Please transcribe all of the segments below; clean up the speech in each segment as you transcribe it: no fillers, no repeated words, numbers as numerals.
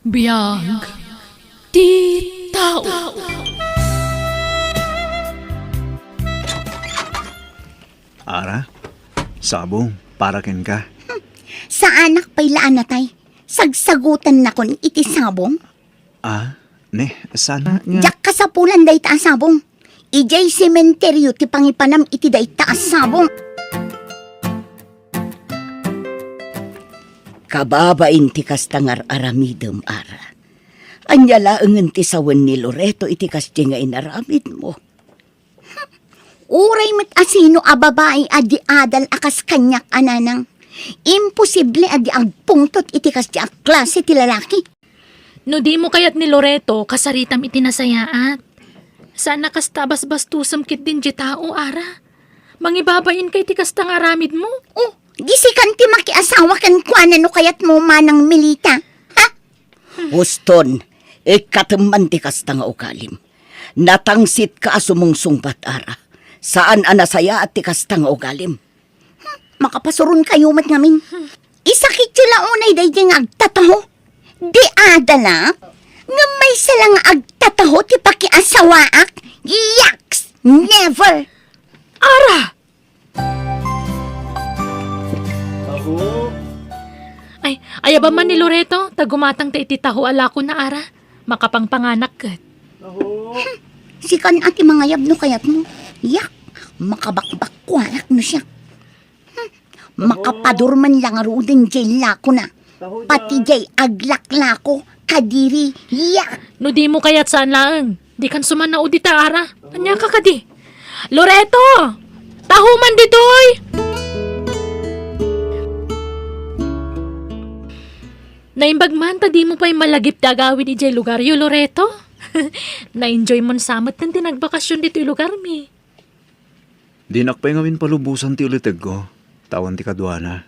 Biyag ti tao. Ara, sabong, para ken ka. Sa anak pa'y laan na tay. Sagsagutan na kon iti sabong. Sana nga. Jak kasapulan day ta sabong. Ijay sementeryo ti pangipanam iti day ta sabong. Kababain ti kastangar aramidem ara. Anyala ang ti sawan ni Loreto iti kasti nga inaramid mo. Uray met asino a babae adi adal akas kanyak ananang. Imposible adi agpungtot iti kasti a klase ti lalaki. No di mo kayat ni Loreto kasaritam itinasayaat. Sana kas tabas-bastusam kit din di tao, Ara. Mangibabain kay ti kastang aramid mo. Oh, gisikan ti makiasawa kan kuana no kayat mo manang milita. Ha? Huston, ikateman ti kastang ukalim. Natangsit ka asumong sungbat ara. Saan anasaya at ti kastang ukalim? Makapasurun kayo mat ngamin. Isakit sila unay day di nga agtataho. Di adala, nga may salang agtataho ti pakiasawaak. Yaks! Never! Ara! Ay, ayaba man ni Loreto, tagumatang ta ititaho ala ko na Ara. Makapangpanganak kat. Sikan ati mga yabno kayat mo. Yak! Makabakbak kwarak no siya. Makapadurman lang arudin jay lako na. Pati jay aglaklako, kadiri, yak! No di mo kayat saan lang. Di kan sumanao di ta Ara. Anya ka kadi? Loreto! Tahuman ditoy! Naimbag man, ta di mo pa'y malagip dagawin ijay lugar yu, Loreto. Na-enjoy mon samot ng tinagbakasyon dito yung lugar mi. Di nakpay ngawin palubusan ti uliteg ko. Tawan ti kadwana.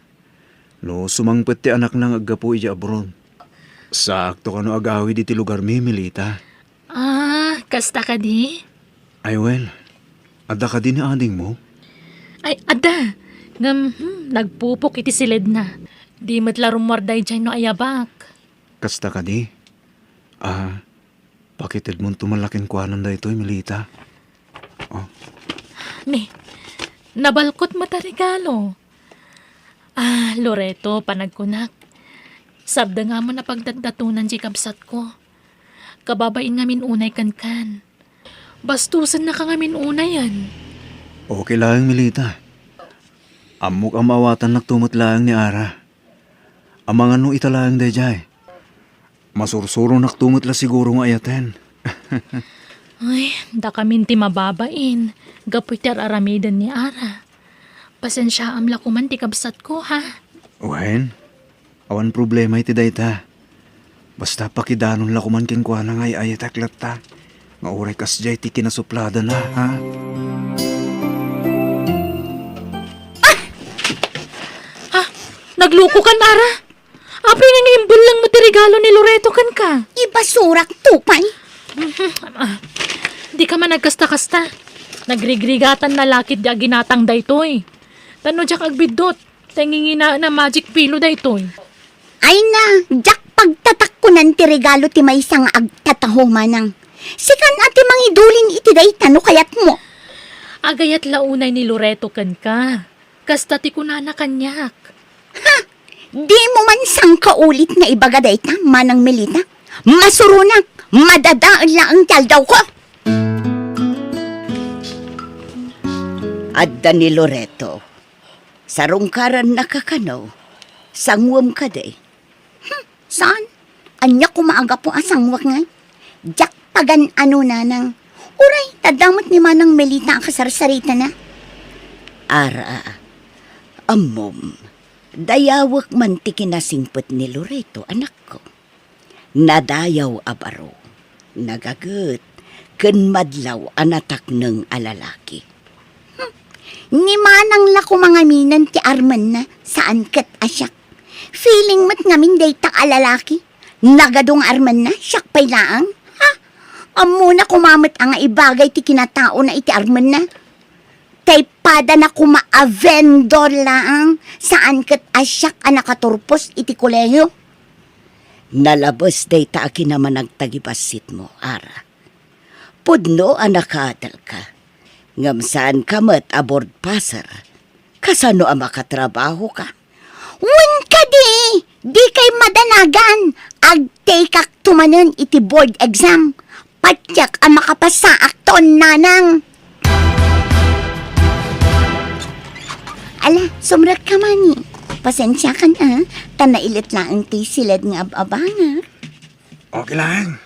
No, sumangpet ti anak nang aggapo ija abron. Sakto ka no agawi di ti lugar mi, Milita. Kasta ka di? Ay well, ada ka din ni ading mo? Ay, ada. Nagpupok iti silid na. Di matlarong marday dyan no ayabak. Kasta ka di? Pakitid mo tumalaking kuhanan da ito'y, Milita. Ni, nabalkot mata regalo. Loreto, panagkunak. Sabda nga mo na pagdadatunan di kabsat ko. Kababain ngamin unay kan. Bastusan na ka ngamin unay yan. Okay lang, Milita. Amok ang mawatan nagtumot lang ni Ara. Amang ano italang dayjay. Masursuro nagtumot la siguro nga ayaten. Ay, da kamin ti mababain. Gapoy ter aramidan ni Ara. Pasensya amla kuman ti kabsat ko, ha? Wen, awan problema iti dayta. Basta pakidanon la kuman ken kuana nga ayataklat ta. Nga uray kasjay ti kinasuplada na, ha? Nagluko kan, Ara? Apay nga ngayon lang mo ti regalo ni Loreto kan ka. Ibasurak tupay. Di ka man nagkasta-kasta. Nagrigrigatan na lakit di ginatang daytoy. Tano jak agbidot. Tangingina na magic pillow daytoy. Ay na, jak pagtatak ko nan ti regalo ti may isang agtataho manang. Sikan ati mangidulin iti day tano kayat mo. Agayat launay ni Loreto kan ka. Kasta ti kunana kanyak. Ha! Di mo man sang kaulit na ibagaday ta, manang Milita. Masurunak, madadaan lang ang taldaw ko. Adda ni Loreto, sarungkaran nakakanaw, sangwam ka day. Saan? Anya ko maaga po asangwak nga. Jak pagan ano nanang. Uray, tadamot ni manang Milita ang kasarsarita na. Ara, amom. Dayawak man ti kinasingpet ni Loreto, anak ko. Nadayaw abaro, nagagut, ken madlaw anatak ng alalaki. Ni manang lako mga minan ti Arman na, saan kat asyak. Feeling mat ngamin day ta alalaki, nagadong Arman na, syak pay laang. Ha? Amuna kumamat ang ibagay ti kinatao na iti Arman na. Kay pada na kuma-vendor lang saan kat asyak ang nakaturpos iti koleyo. Nalabos day ta akin naman nagtagibasit mo, Ara. Pudno anakadal ka. Ngamsaan ka mat aboard passer. Kasano ang makatrabaho ka? Wen ka di! Di kay madanagan. Agtay kak tumanan iti board exam. Patyak ang makapasa akton nanang. Ala, sumrak ka man eh. Pasensya ka na. Tanailit lang ti silad nga ababanga. Okay lang.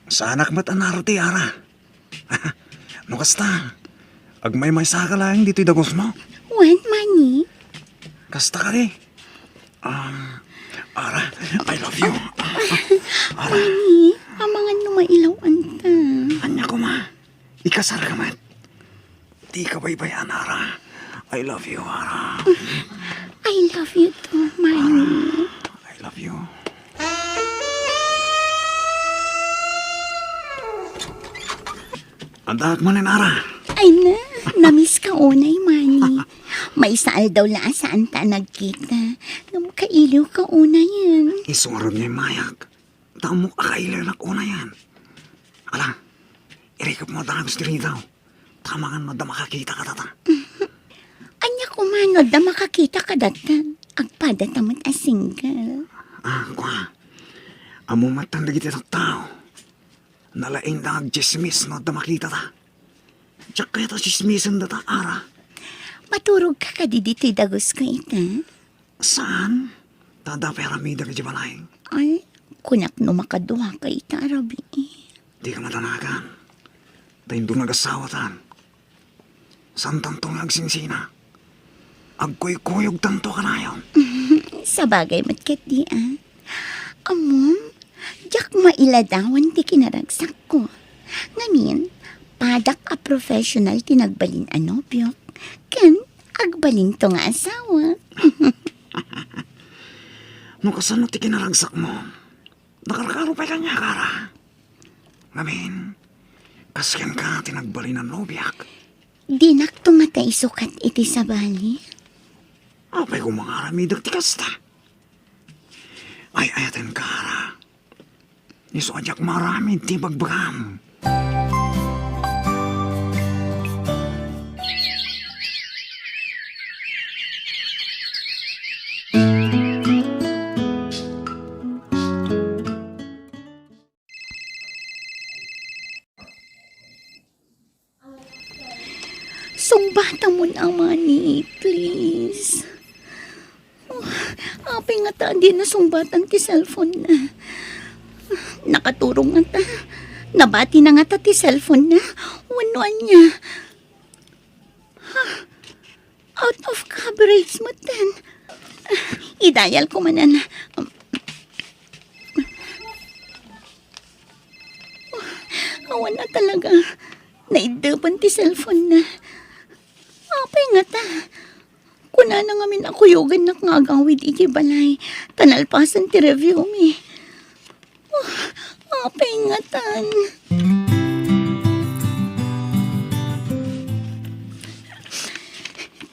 Sa anak mat anarati, Ara. No kasta. Agmay-may saka lang dito'y dagos mo. Wen mani? Kasta ka rin. Ara, I love you. Ara, Mani, amangan no mailawan ta. anya ko ma. Ikasar ka man. Di ka baybayan, Ara. I love you, Ara. I love you too, Mani. I love you. Andak mo nin, Ara. Ay na, namiss ka unay, Mani. May saal daw laan saan ta nagkita. Kailiw ka una yan. Isungarod niya yung mayak. Tamok akailan na una yan. Alang, irikap mo na gusto rin daw. Tamangan mo na makakita ka tata. Anya kumanod na makakita ka datan. Agpada tamat a single. Kwa. Amo matanda kita ng tao. Nalaing na agchismis no da makita ta. Tsak kaya ta chismisan da ta, Ara. Maturog ka kadiditi dagos ko ita. Saan? Tada peramida ka balay. Ay, kunak no makaduha ka ita, Arabi. Di ka matanagan. Tayo nagasawa tan. San tanto nagsinsina? Agkoy-koyog tanto ka na yun. Sa bagay matkat di Amom, jak mailadawan ti kinaragsak ko. Ngamin, padak a professional tinagbalin a nobyo. Ken, agbalin to nga asawa. No kasano ti kinaragsak mo? Nakarakaro pa kanya, Kara. Ngamin, kasken ka tinagbalin ang nobyak. Dinak to nga tayo sukat iti sa bali. Apay ko mga aramidag ti kasta. Ay ayaten, Kara. Iso ajak marami ti bagbagam. Sumbata mo na, Mani, please. Apay nga ta, di na sumbatan ti cellphone na. Nakaturong nga ta. Nabati na nga ta ti cellphone na. Wanuan niya. Out of coverage mo tan. Idayal ko manan. Awan na talaga. Naidapan ti cellphone na. Apay nga ta. Kuna na nga min ako yogan na ngagawid iti balay. Tanalpasan ti review mi. Apay nga tan.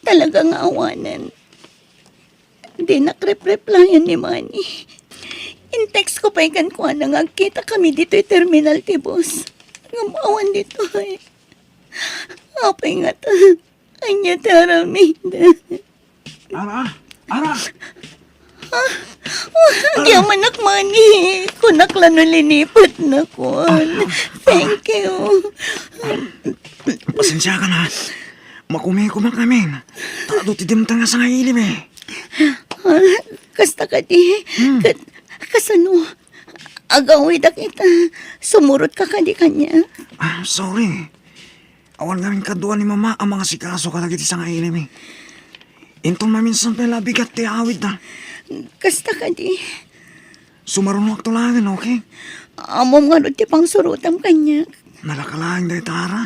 Talagang awanan. Di nakrep-replyan ni Manny. In-text ko pa ikan ko na ngagkita kami dito terminal ti boss. Ngamawan dito ay. Apay nga ta. Anya taramida. Ara! Ara! Yaman nak Manny. Kunak lang nalinipat na ko. Thank you. Pasensya ka na. Makumikumak namin. Tado ti dimtang nga sa ilim eh. Kasta ka di. Kasano? Agawid na kita. Sumurot ka di kanya. Sorry. Awan namin kaduan ni Mama ang mga sikaso ka lagi ti sa ilim eh. Intong maminsan pala bigat ti awid na. Kasta ka di. Sumarunok to langin, okay? Amom nga ti pang surutam kanya. Nalakalang day tara.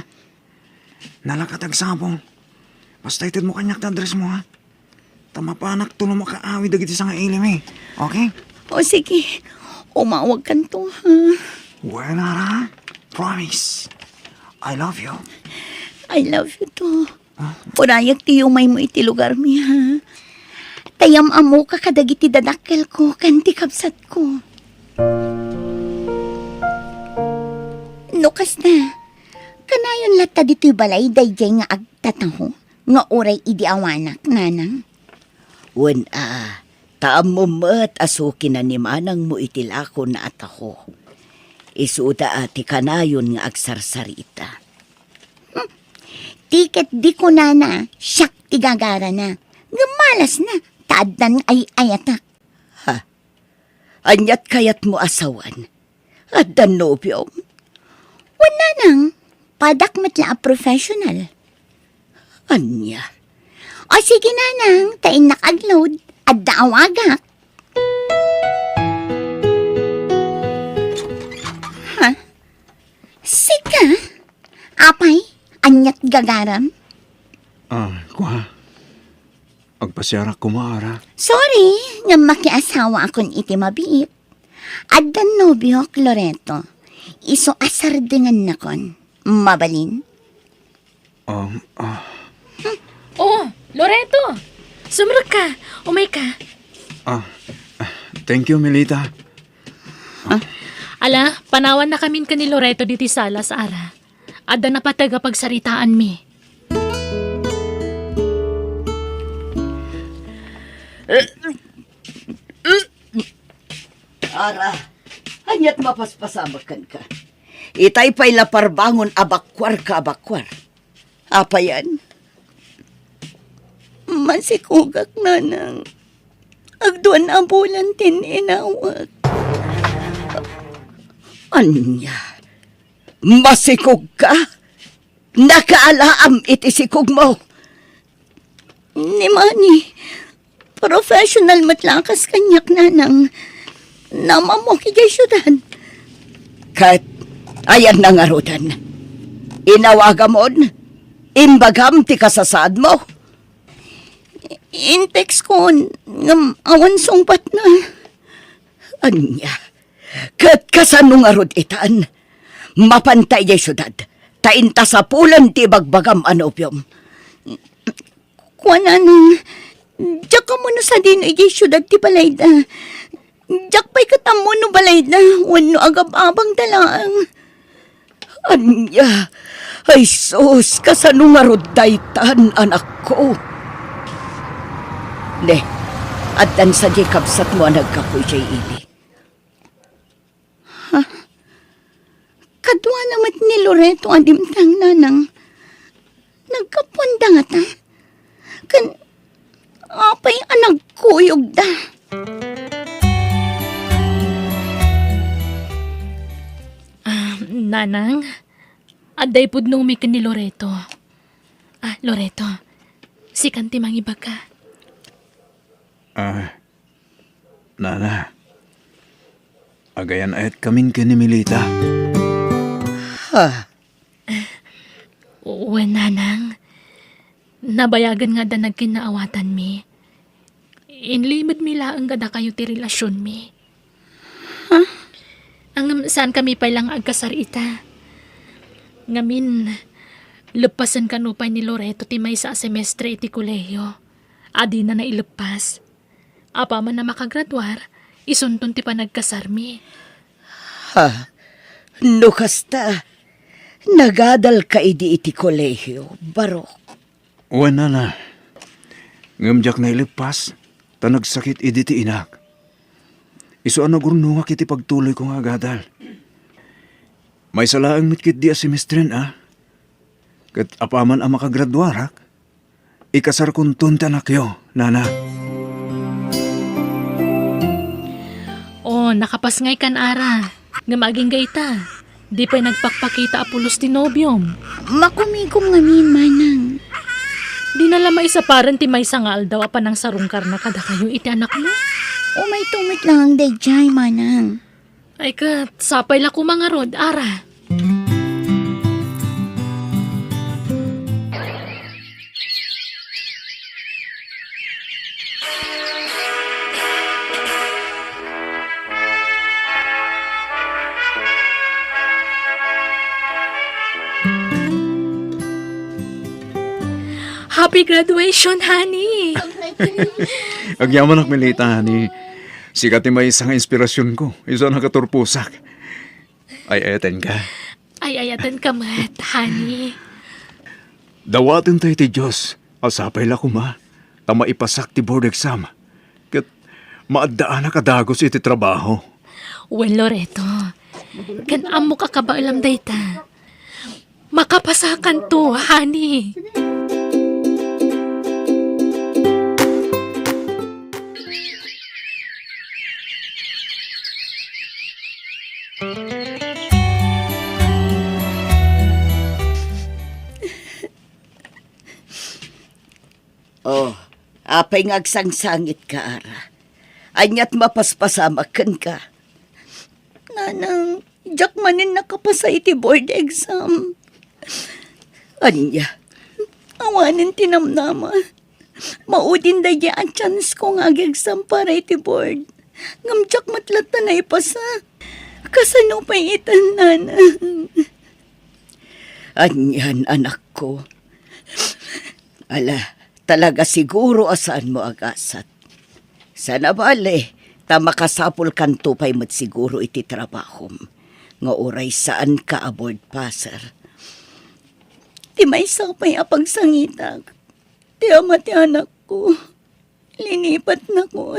Nalakatag sabong. Basta itid mo kanyak na address mo ha. Tamapanak to no makaawid dagiti sa ilim eh. Okay? O sige. Umawag kan to ha. Well, Ara. Promise. I love you. I love you to. Purayak ti umay mo iti lugar mi ha. Tayam amo ka kadagiti dadakkel ko kanti kapsat ko. Nukas na. Kanayon lata dito'y balay dayjay nga agtataho. Nga oray idi awanak, nanang. Wen taam mo mat asukin na ni manang mo itilako na ataho. Isuda ati kanayon nga agsarsarita. Tiket di ko nana, siyak tigagara na. Gamalas na, taadan ay ayatak. Anyat kayat mo asawan. At dan nobyo. Wala nang, padak matla a professional. Anya. O sige nanang, tain nakagload, at daawagak. Ha? Sika? Apay, anyat gagaram? Kuha. Agpasyarak ko maara. Sorry, nga makiasawa akong iti mabiit. Addan nobyo, Loreto. Iso asar dengan nakon. Mabalin? Oh, Loreto! Sumrag ka! Umay ka! Thank you, Melita. Ala, panawan na kamin ka ni Loreto diti sala sa ara. Ada na pa taga pagsaritaan mi. Ara, anyat mapaspasamakan ka. Itay pa'y laparbangon abakwar ka abakwar. Apa yan? Masikugak nanang. Agduan ambulan inawag. Anya? Masikog ka? Nakaalaam itisikog mo. Ni Manny, professional matlakas kanyak nanang. Namamok ikay syudad. Kat, ayan na nga rutan. Inawagamon, imbagam ti kasasad mo. Intex ko, ngam awan sungpat na. Anya, kat kasano nga rod itan, mapantay di syudad, tainta sa pulan ti bagbagam anopyom. Kuha nanang, diyak ka muna sa din ikay syudad ti balayda. Diyak pa'y katamo no balayda, wano agab-abang talaang. Anya, ay sus, kasano nga rod daytan, anak ko. Ne, addan sa Jacobsat mo nagkapoy jay ili. Kadwa namat ni Loreto adimtang nanang. Nagkapunta nga ta. Kan, apay anag kuyog da. Nanang, aday pud numi ka ni Loreto. Loreto, si kanti mangibag ka. Nana. Agayan ayat kamin ka ni Melita. Uwe, nanang. Nabayagan nga da nagkinaawatan mi. Inlimod mi laang gada kayo ti relasyon mi. Ang saan kami pa lang agkasarita. Ngamin, lepasan kanupay ni Loreto ti may sa semestre iti kolehiyo. Adi na nailepas. Apa man na makagraduar, isuntun ti pa nagkasarmi. No kasta, nagadal ka idi iti kolehiyo, barok. Uwan na. Ngamjak na ilipas, ta nagsakit idi ti inak. Iso ang nagurnungak iti pagtuloy ko nga gadal. May salaang mitkit di a semestren Kat apaman ang makagraduarak, ikasar kong tunta kyo, nana. Nakapasngay kan ara. Nga maging gaita. Di pa nagpakpakita apulos ti nobyom. Makumigom ngamin manang. Di na lamay sa parang ti may sangal daw pa ng sarungkar na kada kayo iti anak mo. O may tumit lang ang dayjay manang. Ay kat, sapay la ko mga rod, ara. Happy graduation, honey! Agyaman ak Melita, ni sikat may isang inspirasyon ko. Isa nakaturpusak. Ay, eten ka. Ay, ayatan ka mat, honey. Dawatin tayo ti Diyos. Asapay la kuma. Ta maipasak ti board exam. Kat maadaan na kadagos iti trabaho. Well, Loreto, kan amo ka kabailam dayta. Makapasakan to, honey. Oh, apay ngagsangsangit ka, Ara. Anyat mapaspasamakan ka. Nanang, jak manin nakapasa iti board exam. Anya, Awanin tinamnama. Maudin da ang chance ko nga exam para iti board. Ngamjak matlat na ipasa. Kasano pa itan, nanang? anyan anak ko. Ala, talaga siguro asaan mo agasat. Sana bale, ta makasapol kan tupay mo't siguro iti trabahom. Nga oray saan ka aboard passer. Ti may sapay apagsangitag. Ti ama ti anak ko. Linipat na ko.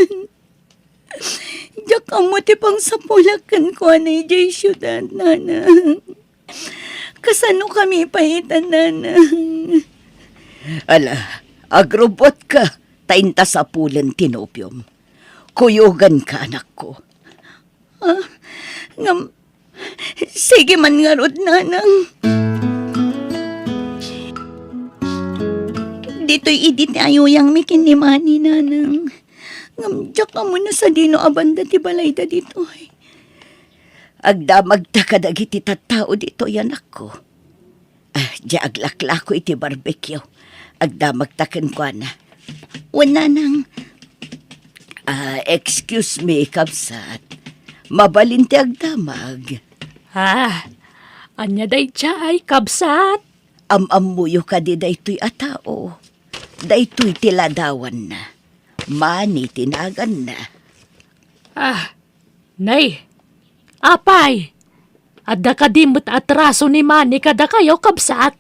Jak amo ti pang sapulakan ko anay jay syudad, nanang. Kasano kami paitan, nanang? Ala, agrobot ka, tainta sa pulen tinopium. Kuyugan ka, anak ko. Sige man nga rod, nanang. Dito'y idit ayo yang mikinimani, nanang. Ngamjak ka mo na sa dino abanda ti balay da dito. Agdamag ta kadagiti tattao dito, anak ko. Di aglaklako iti barbecue. Agdamag taken ko na. Wala nang. Excuse me, kapsat. Mabalinti agdamag. Anya day chay, kabsat. Amamuyo ka di daytoy atao. Daytoy tiladawan na. Mani tinagan na. Nay, apay. Adda kadimot atraso ni Manny kada kayo, kabsat.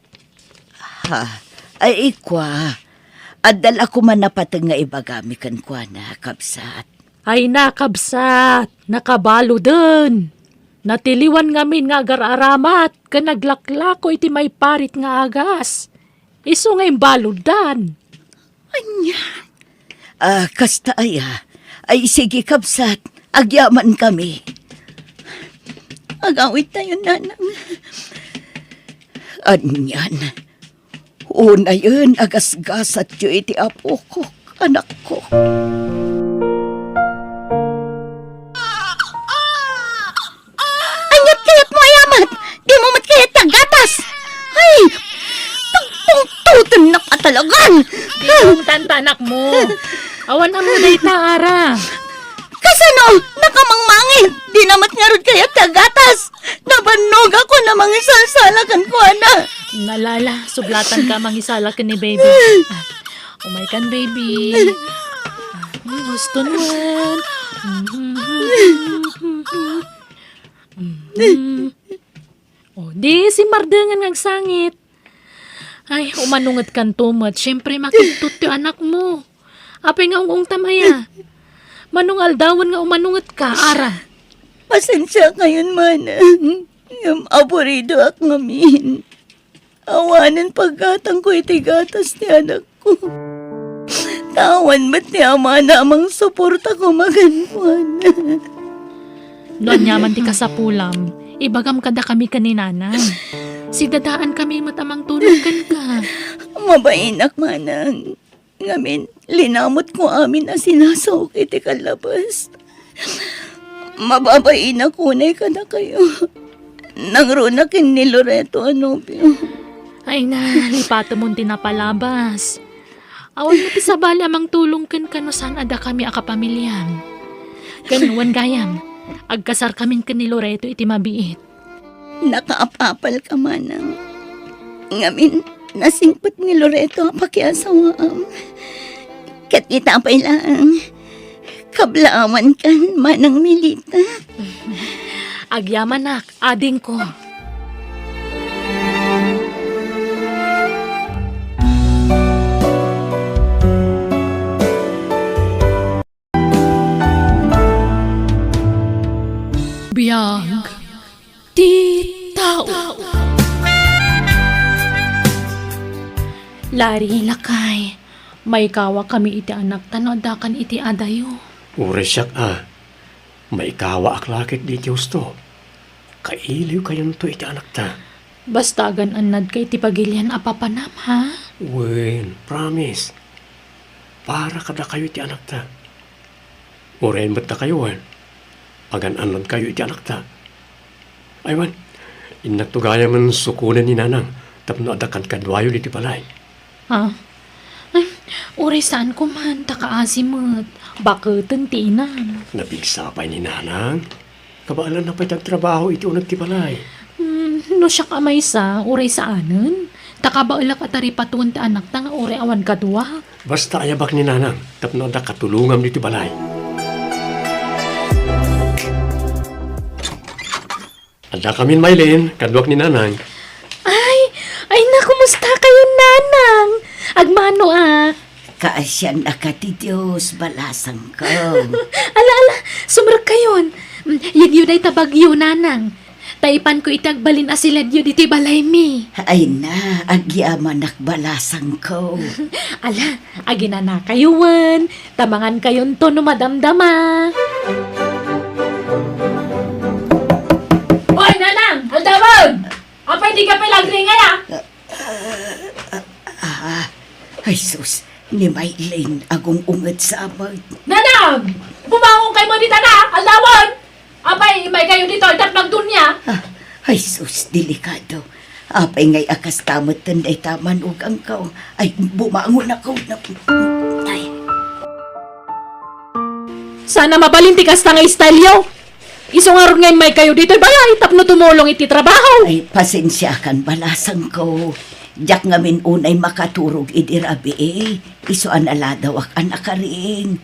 Ay ikwa. Adal ako man napatang nga ibagami kan kwa na, kapsat. Ay nakabsat, nakabalo dun. Natiliwan ngamin nga agar-aramat, ka naglaklako iti may parit nga agas. Iso nga imbaludan. Kasta aya. Ay sige, kapsat. Agyaman kami. Agawit tayo, nanang. Anyan. Una yun, agasgasat yu iti apo ko, anak ko. Anyat kayat mo, ayamat! Di mo mat kayat tagatas! Ay! Tungtutan na ka talagang! Yung tantanak mo. Awan mo day taara. Kasano? Nakamangmangit! Di namat nga rod kayat tagatas! Nabanog ako na mga salsalakan ko, ana! Nalala, sublatan ka mangisala ka ni baby. Umay kan, baby. Gusto naman. Di si Mardengan ng sangit. Ay, umanungat kan tumat. Siyempre, makitut yung anak mo. Apay nga ung tamaya. Manungal dawan nga umanungat ka, Ara. Pasensya kayon, manang. Yung aborido ak ngamin. Awanan pagkatang ko iti gatas ni anak ko. Tawan ba't ni ama namang suporta ko maganwan? Noon yaman ti kasapulam, ibagam kada kami kaninanang. Si dadaan kami matamang tulugan ka. Mabainak, manang. Ngamin, linamot ko amin na sinasawak iti kalabas. Mababainak kunay ka na kayo. Nangrunakin ni Loreto Anopio. Ay na, lipato mong tinapalabas. Awan mo ti sabali amang tulong kan kano saan ada kami akapamilyam. Ganuan gayam, agkasar kamin kan ni Loreto iti mabiit. Nakaapapal ka, manang. Ngamin, nasingpot ni Loreto ang pakiasawaam. Kat itapay lang. Kablaawan kan, manang Milita. Agyamanak, ading ko. Biag ti tao. Lari lakay, may kawa kami iti anak tanodakan iti adayo. Ure siyak may kawa aklakit di Diyos to. Kailiw kayon to iti anak ta. Bastagan anad kay iti pagilian apapanam, ha? Wen, promise. Para kada kayo iti anak ta. Urein ba't na kayo, wen? Agan anad kayo iti anak ta. Ay, wen, inak to gaya man sukunan ni nanang. Tapno adakan kadwayo iti balay. Ha? Ay, uri saan ko man, takaasimot. Bakit tinan? Nabigsapay ni nanang. Kabaalan na pa'y trabaho iti unag ti balay. No siya kamay sa, uri saanan? Takabaulak at aripatuan ti anak ta nga uri awan kadwa. Basta ayabak ni nanang. Tapno ada katulungam iti balay. Ada kami Maylin, kadwak ni nanang. Ay na, kumusta kayo, nanang? Agmano Kaasyan na ka ti Diyos, balasang ko. Ala, sumrag kayon. Yun ay tabagyo, nanang. Taipan ko itagbalin asilad yun iti balay mi. Ay na, agyaman balasang ko. Ala, agina na kayuan. Tamangan kayon to no madamdama. Hoy, nanang! Aldawag! Apay di ka pilagri nga ya? Ay sus, ni Maylin agong unget sa amag. Nanang! Bumangon kay mo dito na! Aldawag! Apay, may kayo dito itat magdunya. Ay sus, delikado. Apay ngay akas kamot tanday taman ugang ka. Ay, bumangon ako na. Ay, Sana mabalinti kas nga istalyo. Isong aron ngay may kayo dito balay tapno tumulong iti trabaho. ay pasensya kan balasang ko. Diyak ngamin unay makaturog idirabi Isuan ala daw ak anak ka rin.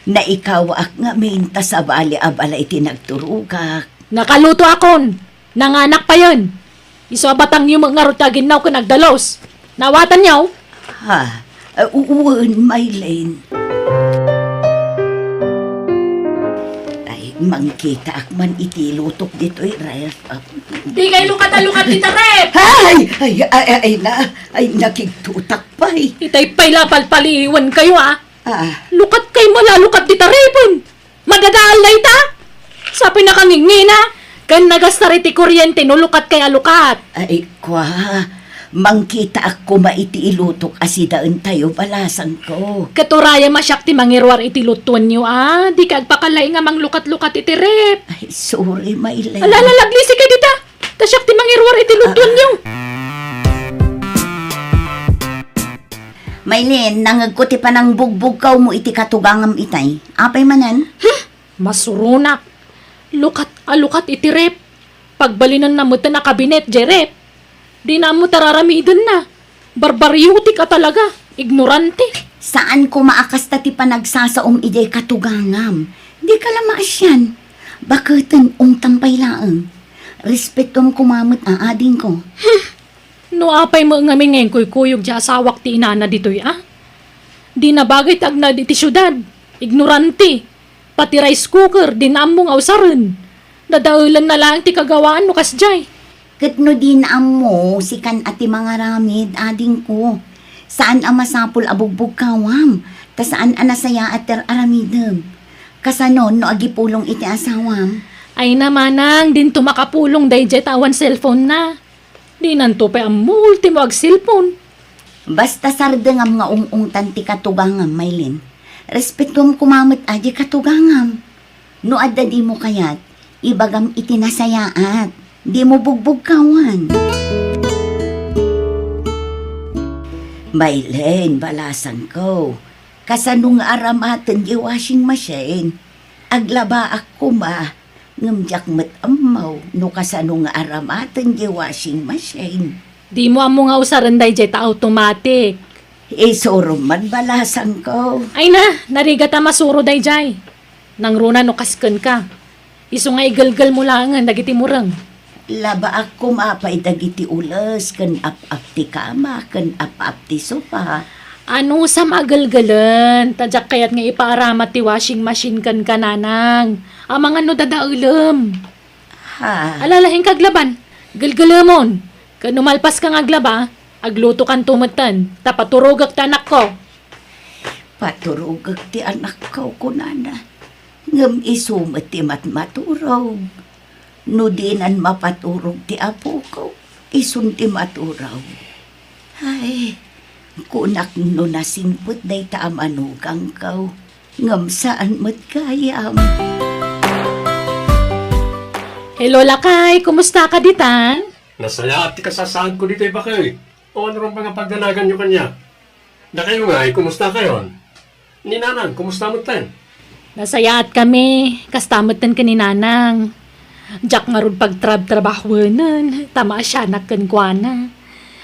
Na ikaw ak ngamin tasabali abala iti nagturugak. Nakaluto akon. Nanganak pa yun. Iso batang yung mga rutagin naw ko nagdalos. Nawatan niyaw. Ha, uwan Maylin. Ay, mangkita ak man iti lutok dito'y ref. Di kayo lukat-alukat kita rep. Ay, nakigtutak pa Itay pa'y lapal-paliwan kayo Lukat kayo malalukat dita repon. Madadaal na ita. Sa pinakangingina. Kan nagastar iti kuryente no lukat kay alukat. Ay, kwa, mangkita ak kumaiti ilutok asidaan tayo balasang ko. Katuraya masyak ti mangirwar iti lutuan niyo Di ka agpakalay nga mang lukat-lukat iti rep. Ay, sorry, Maylin. Alalalaglisi kayo dita. Tasyak ti mangirwar iti lutuan niyo. Maylin, nangagkuti pa ng bugbog mo iti katugangam itay. Apay manan? Masurunak. Lukat iti rep. Pagbalinan na mo na kabinet, jerep. Di na mo tararamidin na. Barbaryuti ka talaga. Ignorante. Saan ko maakas ti panagsasaom ijay katugangam? Di ka lamaas yan. Bakatan tampay laang. Respetom kumamot aading ko. No apay mo nga ngayon kuyog di asawak ti inana dito'y Di na bagay tagna di ti syudad. Ignorante. Pati rice cooker, di na among awsaran. Dadaulan na lang ti kagawaan no kasjay. Katno din mo, sikan ati mga ramid, ading ko. Saan ang masapul abugbog kawam? Ta saan anasaya ater aramidem? Kasanon no agipulong iti asawam? Ay namanang, din tumakapulong dayjay tawan cellphone na. Di nanto pa ang ultimo ag cellphone. Basta sardengam nga ung-ungtan ti katugangam, Maylin. Respetom kumamot aji katugangam. No adda di mo kayat, ibagam itinasayaat. Di mo bugbog kawan. Maylin, balasan ko. Kasanong aramatan di washing machine. Aglaba ako ma. Ngamjak matamaw no kasanong aramatan di washing machine. Di mo amo nga usaran dayjay ta automatic. Isuro man balasan ko. Ay na, narigat ta masuro dayjay. Nang runa no kasken ka. Iso nga igalgal mo lang nga dagiti murang. Laba ako mapay dagiti ulas kan ap-ap ti kama, kan ap-ap ti sopa. Ano sa magalgalan? Tadyak kayat nga ipaaramat ti washing machine kan kananang. Amang ano dadaulam. Ha? Alalahin kag laban. Galgalamon. Kanumalpas ka nga glaba, agluto kan tumatan. Tapaturugak ta anak ko. Paturugag ti anak ko kunana. Ngam isumat ti matmaturog. No dinan mapaturog ti apo ko. Isun ti maturaw. Ay, kunak no nasimpot day ta amanugang kaw. Ngam saan mo't kayam. Hello, Lakay. Kumusta ka ditan? Nasaya at kasasaan ko dito ba kayo? O ano rin mga pagdanagan nyo kanya? Na kayo nga, kumusta kayo? Ni Nanang, kumusta mo tan? Nasayaat kami. Kastamatan ka ni Nanang. Jack nga ron pagtrabahuanan. Tama siya nakkankwana.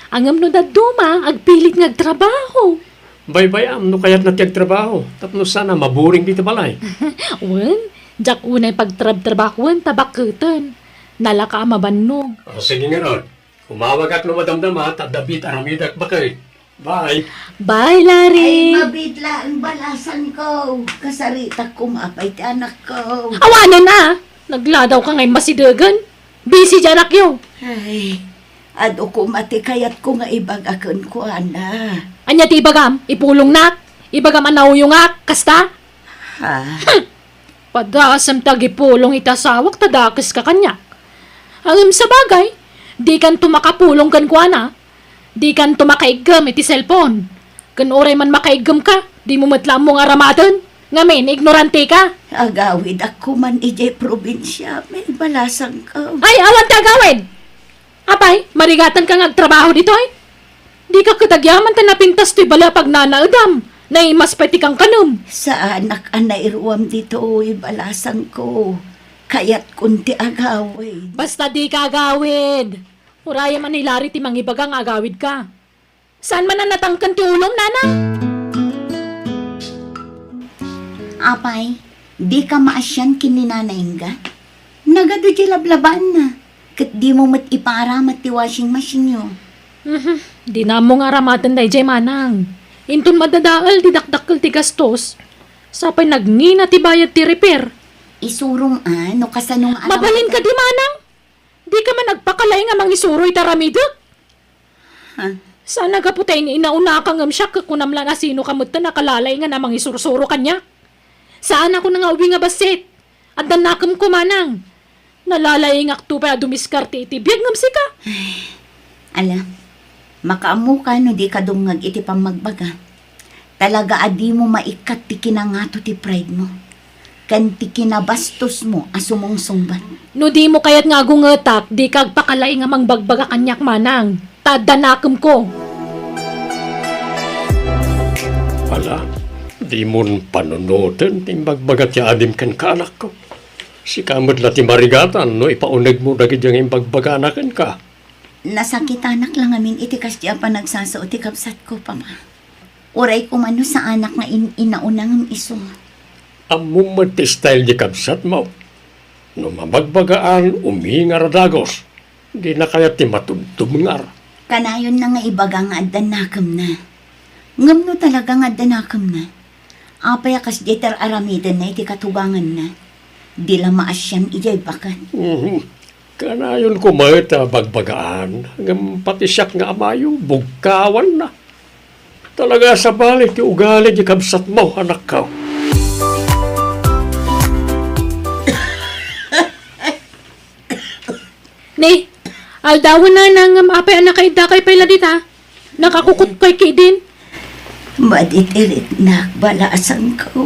Angam no daduma, agpilit ngagtrabaho. Bay-bayam, no kaya't natiyagtrabaho. Tapno sana, maburing dito balay. Wen, Jack unay pagtrabahuan, tabakutan. Nalaka mabannog. O sige nga ron. Umawag at lumadamdama at dabit aramidak ba kayo? Bye! Bye, Ay, Larry. mabidla ang balasan ko. Kasarita kumapay ti anak ko. Awanan na. Nagladaw ka ngayon masidagan. Busy dyan akyo. Ay, ado kumati kayat ko nga ibagakan ko, ana. Anya ti ibagam, ipulong nak. Ibagam anaw yung ak, kasta. Ha? Padasam tagipulong itasawak, tadakas ka kanya. Ang sa bagay, di kan tumakapulong kan kuana. Di kan tumakaigam iti cellphone. Kan oray man makaigam ka, di mo matlam mong aramatan. Ngamin, ignorante ka. Agawid ako man ijay probinsya. May balasang ko. Ay, awan tagawid! Apay, marigatan ka ngagtrabaho dito ay. Di ka katagyaman ta napintas to'y bala pag nanaudam. Nay mas pati kang kanum. Sa anak anay ruwam dito, balasang ko. Kayat kunti agawid. Basta di ka agawid. Uraya man nilari ti mangibagang agawid ka. Saan man na natangkan ti ulong, nanang? Apay, di ka maasyan kininanayin ka? Nagado di lablaban na. Kat di mo mat ipara mat ti washing machine yo. Di na mo nga ramatan day jay manang. Intun madadaal di dakdakkel ti gastos. Sapay nagngina ti bayad ti repair. Isurong no kasanong Mabalin ka di manang. Di ka man nagpakalay nga mangisuroy taramidok. Ha? Sana kaputay ni inauna kang ngamsyak kakunamla na sino kamutta nakalalay nga namang isursuro kanya. Saan ako nga uwi nga basit? At danakam ko manang. Nalalay nga akto pa dumiskarte iti biyag ngamsi ka. Ala, makaamu ka no di ka dungag iti pamagbaga. Talaga adi mo maikat ti kinangato ti pride mo. Kan ti kinabastos mo asumong sumbat. No di mo kayat nga gungetak, di kag pakalay nga mangbagbaga kanyak manang. Tadanakam ko. Wala, di mo panunutin, timbagbagat ya adim kan kaanak ko. Si kamot la ti marigatan, no ipaunag mo dagid yung imbagbaganakan ka. Nasakit anak lang amin iti kasya pa nagsasao ti kapsat ko pa ma. Uray ko mano sa anak nga inaunang iso. Among ti style di kabsat mo. No mamagbagaan, umingar dagos. Di na kaya ti matubtungar. Kanayon na nga ibaga nga adanakam na. Ngam no talaga nga adanakam na. Apay kas jeter aramidan na iti katubangan na. Di lang maasyan ijay bakan. Kanayon ko mayta bagbagaan. Hanggang pati siyak nga amayo, bugkawan na. Talaga sa balik, yung ugali di kabsat mo, anak ka. Ni, aldawan na nang apay anak kay dakay pala dita. Nakakukot kay kidin. Maditirit na balasan ko.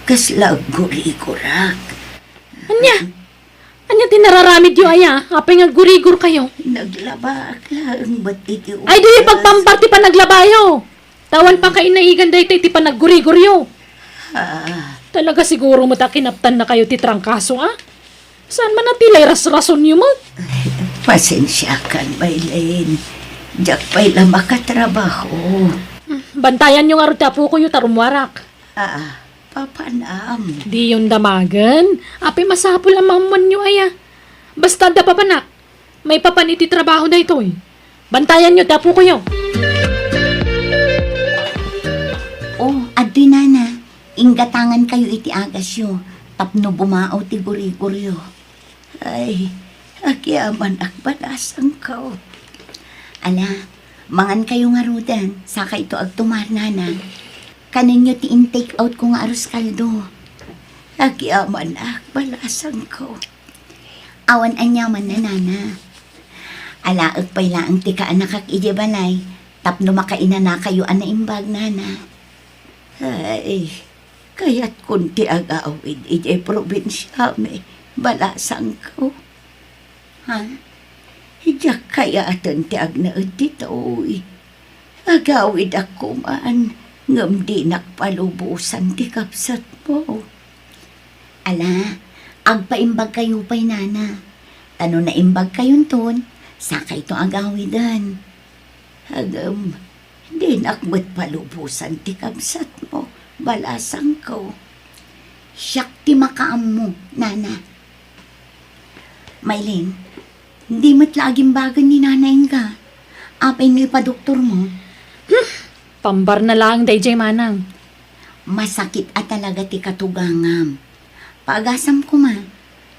Kaslag guri-gurak. Anya tinararamid yo aya, apay nga gurigur kayo. Naglaba lang, ba't iti Ay di pagpamparti pa naglabayo. Tawan pa kay inaigan day ti pa naggurigur yo. Talaga siguro mo ta kinaptan na kayo ti trangkaso ah? Saan man natilay ras-rason nyo mo? Pasensya kan, Baylene. Diyak pa'y lang makatrabaho. Bantayan nyo nga rin tapo ko yung tarumwarak. Papanam. Di yung damagan. Api masapol ang maman nyo aya. Basta da papanak. May papaniti trabaho na ito eh. Bantayan nyo tapo ko yun. Oh, adi nana. Inggatangan kayo iti agas yo. Tapno bumao ti guri-guryo. Ay, Agyaman ak balasang ko. Ala, mangan kayo nga rudan. Saka ito ag tumarna na. Kaninyo ti in-take out ko nga arus kaldo. Agyaman ak balasang ko. Awan anyaman na nana. Alaag pa'y laang ti ka anak ije balay. Tapno makaina na kayo ana imbag nana. Ay, kaya't kunti agawid ije probinsya me balasang ko. Ha? Hijak kaya atan ti agnaad ditoy. Agawid ako man, ngam di nakpalubusan ti kapsat mo. Ala, agpaimbag kayo pa'y nana. Tano na imbag kayon ton, saka ito agawidan. Hagam, di nakmat palubusan ti kapsat mo, balasang ko. Siyak ti makaam mo, nana. Maylin, hindi mo't laging bagan ni nanay ka. Apay nyo pa doktor mo. Pambar na lang, Dayjay Manang. Masakit at talaga ti katugangam. Paagasam ko ma.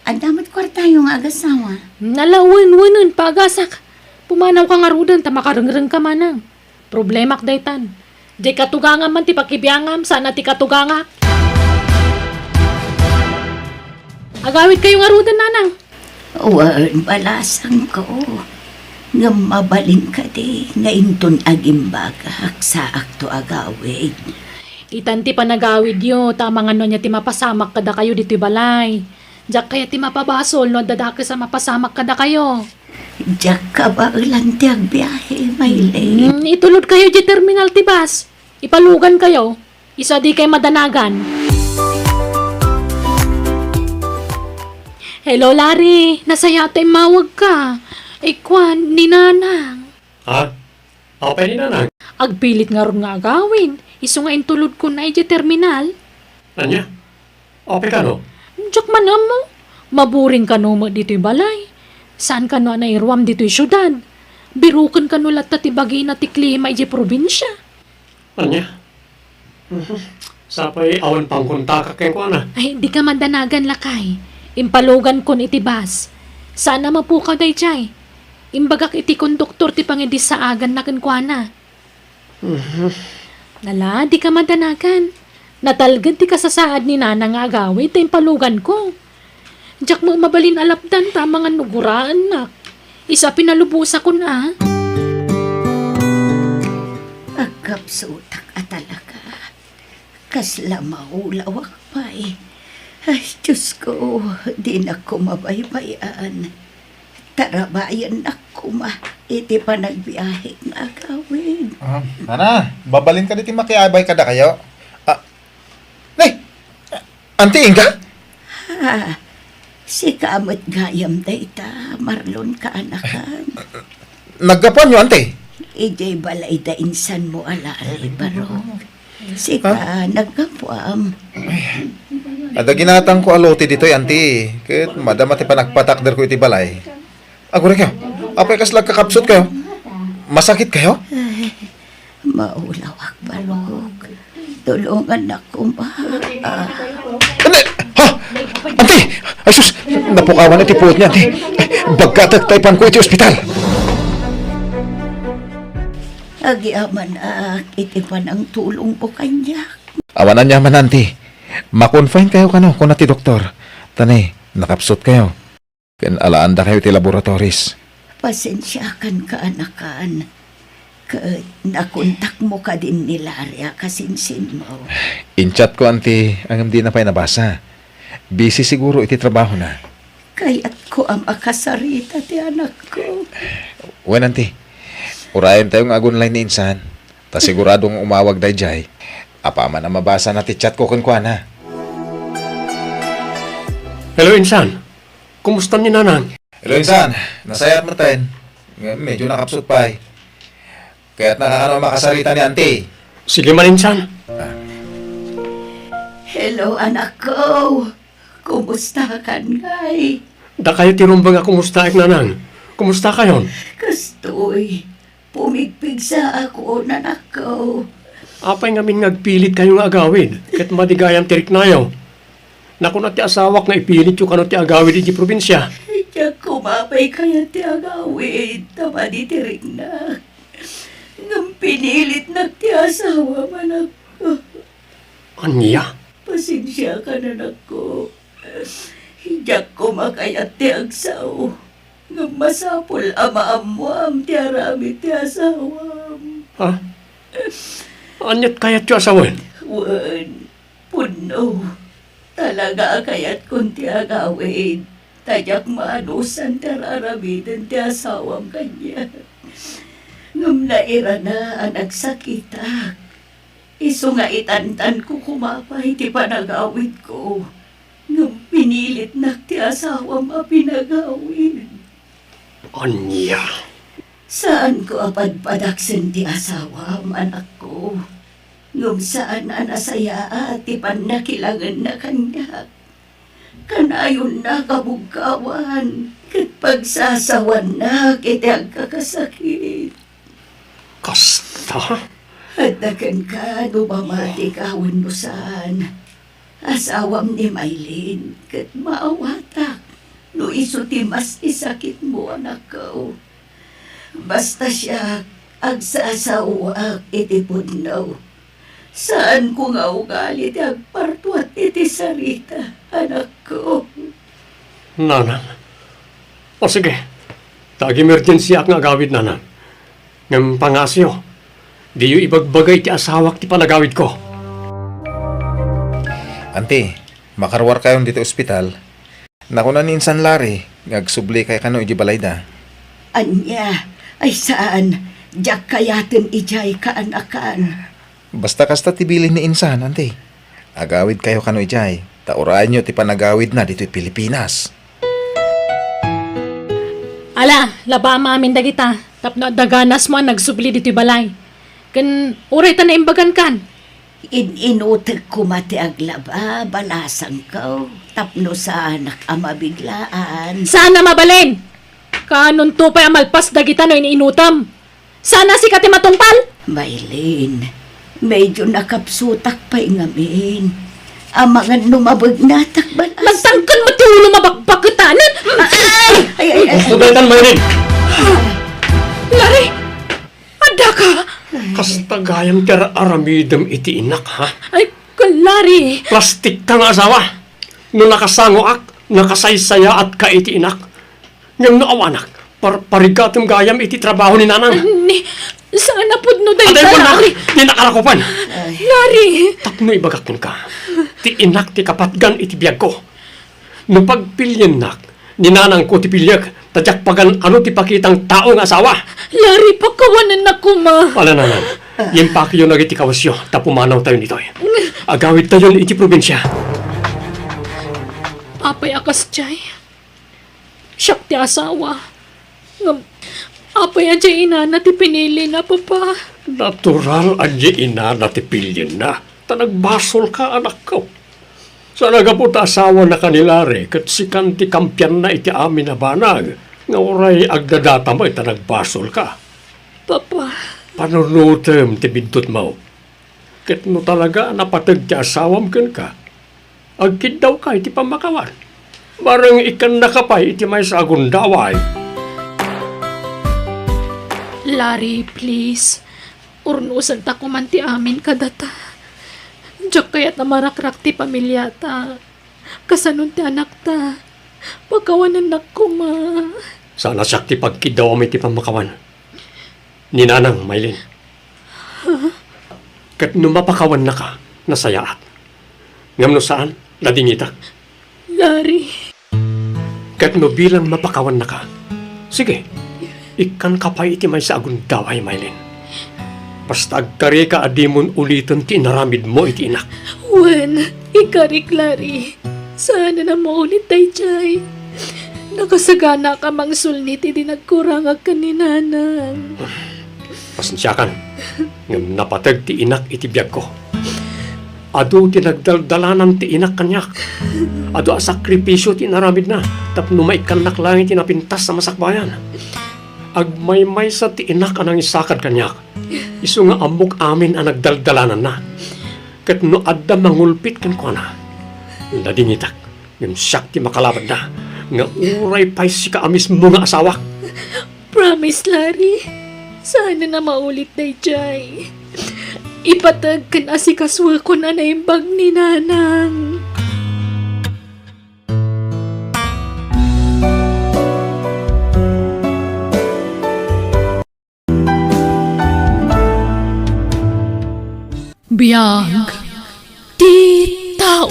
Adamat kwarta yung agasawa. Nalawan-wanan, pagasak. Pumanaw ka nga rudan, tamakarengreng ka manang. Problemak daytan. Di katugangam man ti pakibiyangam, sana ti katuganga. Agawid kayo nga rudan, nanang. Wan balasang ko. Ngam mabalin ka di, ngayon agimbagak sa akto agawid. Itan ti panagawid yo, tamang ano niya ti mapasamak kada kayo dito balay. Diyak kaya ti mapabasol no dadake sa mapasamak kada kayo. Diyak ka ba ulan ti agbiyahe, Maylin? Itulod kayo di terminal ti bus. Ipalugan kayo. Isa di kay madanagan. Hello, Larry. Nasaya tayo mawag ka. Kwan, ni Nanang. Ha? Apay ni nanang. Agpilit nga ron nga agawin. Iso nga intulod ko na iti terminal. Anya? Apay ka no? Diyak manam mo. Maburing ka no mo dito'y balay. Saan ka no na irwam dito'y syudad? Birukan ka no latta ti bagay na ti klima iti probinsya. Anya? Sapay awan pang kunta ka kay ko na. Ay, di ka mandanagan lakay. Impalugan kon iti bas. Sana mapukaw day jay. Imbagak iti konduktor ti pangidi sa agan na kenkwana. Nala, di ka mandanagan. Natalgad ti kasasaad ni Nana nga agawid ta impalugan ko. Diyak mo mabalin alapdan ta mga nuguraan nak. Isa pinalubusa ko na. Agkapsutak at talaga. Kasla maulawak pa eh. Ay, Diyos ko, di na ko mabaybayan. Tarabayan na ko ma. Iti pa nagbiyahe nga gawin. Nana, babalin ka dito makiabay ka da kayo. Anti Inga? Ha, si kamot gayam dayta, Marlon ka anakan. Naggapuan nyo, ante? Ijay balay da insan mo alari, barok. Si ka, nagkapuam. Ada ginatang ko alote dito, anti. Kahit madama ti panagpatakder ko iti balay. Agure kayo, apay kaslag kakapsot kayo. Masakit kayo? Maulawak, barok. Tulungan ako, ma. Hindi! Ha? Ante! Ay sus! Napukawan iti puot niya, ante. Bagkatagtaypan ko iti ospital. Agyaman iti pa ng tulong po kanya. Awanan niya man, ante. Ma-confine kayo kano kung nati doktor. Tani, nakapsot kayo. Alaan da kayo ti laboratories. Pasensyakan ka, anakan. Nakontak mo ka din ni Laria kasinsin mo. Inchat ko, ante, ang hindi na pa'y nabasa. Busy siguro iti trabaho na. Kaya't ko ang akasarita ti anak ko. Wen, ante, urayan tayong agon line ni insan. Ta siguradong umawag day jay. Apa man na mabasa na ti chat ko kun na. Hello, Insan. Kumusta ni nanang? Hello, insan. Nasayat mo tayo. Medyo nakapsot pa eh. Kaya't nakakano makasarita ni ante. Sige man, Insan. Hello, anak ko. Kumusta ka, ngay? Da kayo tirumbang nga kumusta ek nanang. Kumusta kayon? Kastoy, pumigpig sa ako, nanak ko. Apay ngamin nagpilit kayo nga agawid. Ket madigayam tirik nayo. Naku na ti asawak nga ipilit yung kano ti agawid iti probinsya. Diyak kumapay kaya ti agawid, tama di tiring na. Ngam pinilit na ti asawa manak ko. Anya? Pasensya ka na nako. Diyak kumakayat ti agsaw. Ngam masapol ama-amuam ti arami ti asawam. Ha? Anyat kayat yung asawan? Wan, puno. Talaga kayat kung ti agawid. Tayak maanusan tararamidan ti asawam kanya. Ngam naira na ang nagsakita. Iso nga itantan ko kumapay ti panagawid ko. Ngam pinilit na ti asawam a pinagawid. Anya? Saan ko apadpadaksen ti asawam, anak ko? Ngam saan na nasaya at ipan nakilangan na kanya. Kanayon na kabugkawan, kat pagsasawan na kiti ang kakasakit. Kasta? At nakan ka, numamati kawan mo saan. Asawam ni Maylin, kat maawatak. No iso ti mas isakit mo, anak ko. Basta siya, agsasawak iti pudnaw. Saan ko nga ugali ti agpartuat iti sarita, anak ko. Nanan. O sige. Tag-emergency ak nga agawid, nanan. Ngam pangasyo. Di yu ibagbagay ti asawak ti panagawid ko. Ante, makarwar kayon dito ospital. Nakunan ni Insan Lari, ngagsubli kay kano iji balayda. Anya, ay saan? Diyak kayatin ijay kaanakan. Basta kasta tibilin ni Insan, ante. Agawid kayo kano ijay. Taurayan nyo ti panagawid na dito'y Pilipinas. Ala, laba amin dagita. Tapno daganas mo nagsubli dito'y balay. Kan uray ta na imbagan kan. Inutek ko mati aglaba, balasang ko. Tapno sa anak amabiglaan. Sana mabalin. Kanon to pa amalpas dagita no iniinutam. Sana si kati matungpal. Maylin, medyo nakapsutak pa'y ngamin. Ang mga numabag natak balas. Magtangkan mo ti ulo mabakbakutanan. Ay. Studatan mo yun! Lari, ada ka. Kasta gayam tira aramidam iti inak, ha? Ay, Lari. Plastik ka nga asawa. No nakasango ak, nakasaysaya at ka iti inak. Ngam naawanak, parigatum gayam iti trabaho ni nanang. Ni, sana pudno day Aday ka, mo na, Lari. di nakarakupan. Lari. Tapno ibagakon ka. Ti inak ti kapatgan iti biyag ko. No pagpilyan nak, ninanang ko ti pilyag, tadyak pagan ano ti pakitang taong asawa. Lari, pagkawanan na kuma. Wala nanan, yung pakyo na iti kawasyo, tapumanaw tayo nito. Agawid tayo iti probinsya. Apay akas jay. Siyak ti asawa. Ngam, apay ajay ina na ti pinili na papa. Natural adya ina na ti pilyan na. Tanagbasol ka anak ko. Sa nagapot asawa na kanilare, kat si kanti kampyan na iti amin na banag. Nga oray agdadata mo, itanagbasol ka. Papa, Panunutem ti bintut mo. Kat no talaga napatag ti asawam ken ka. Agkid daw ka iti pamakawan. Barang ikan nakapay iti may sa agundaway. Lari, please. Urnusan ta kuman ti amin kadata. Diyak kayat na marakrak ti pamilya ta. Kasanon ti anak ta. Pagkawanan na kuma. Sana sakti pagkidaw iti pamakawan. Ninanang, Maylin. Kat no mapakawan na ka, nasayaat. Ngam no saan, ladingitak. Lari, Kat no bilang mapakawan na ka, sige, ikan kapay iti may sa agundaway, Maylin. Basta agkari ka adimon ulitan ti naramid mo iti inak. Wen, ikarik Lari. Sana na maulit tayo jay. Nakasagana ka mang sulnit iti nagkurangag ka ni nanang. Pasensyakan, ngam napatag ti inak iti biyag ko. Ado ti nagdaldalanan ti inak kanyak. Ado a sakripisyo ti naramid na. Tapno maikanak lang iti napintas sa masakbayan. Agmaymay sa ti inak anang isakad kanyak. Isu nga amok amin ang nagdaldalanan na. Kat no adda mangulpit kan ko na. Ladingitak, ngam siyak ti makalabad na. nga uray pa'y si kaamis mo nga asawa. Promise, Larry. Sana na maulit na Jay. Ipatag kan asikaswa ko na naimbag ni Nanang. Biyag di tao.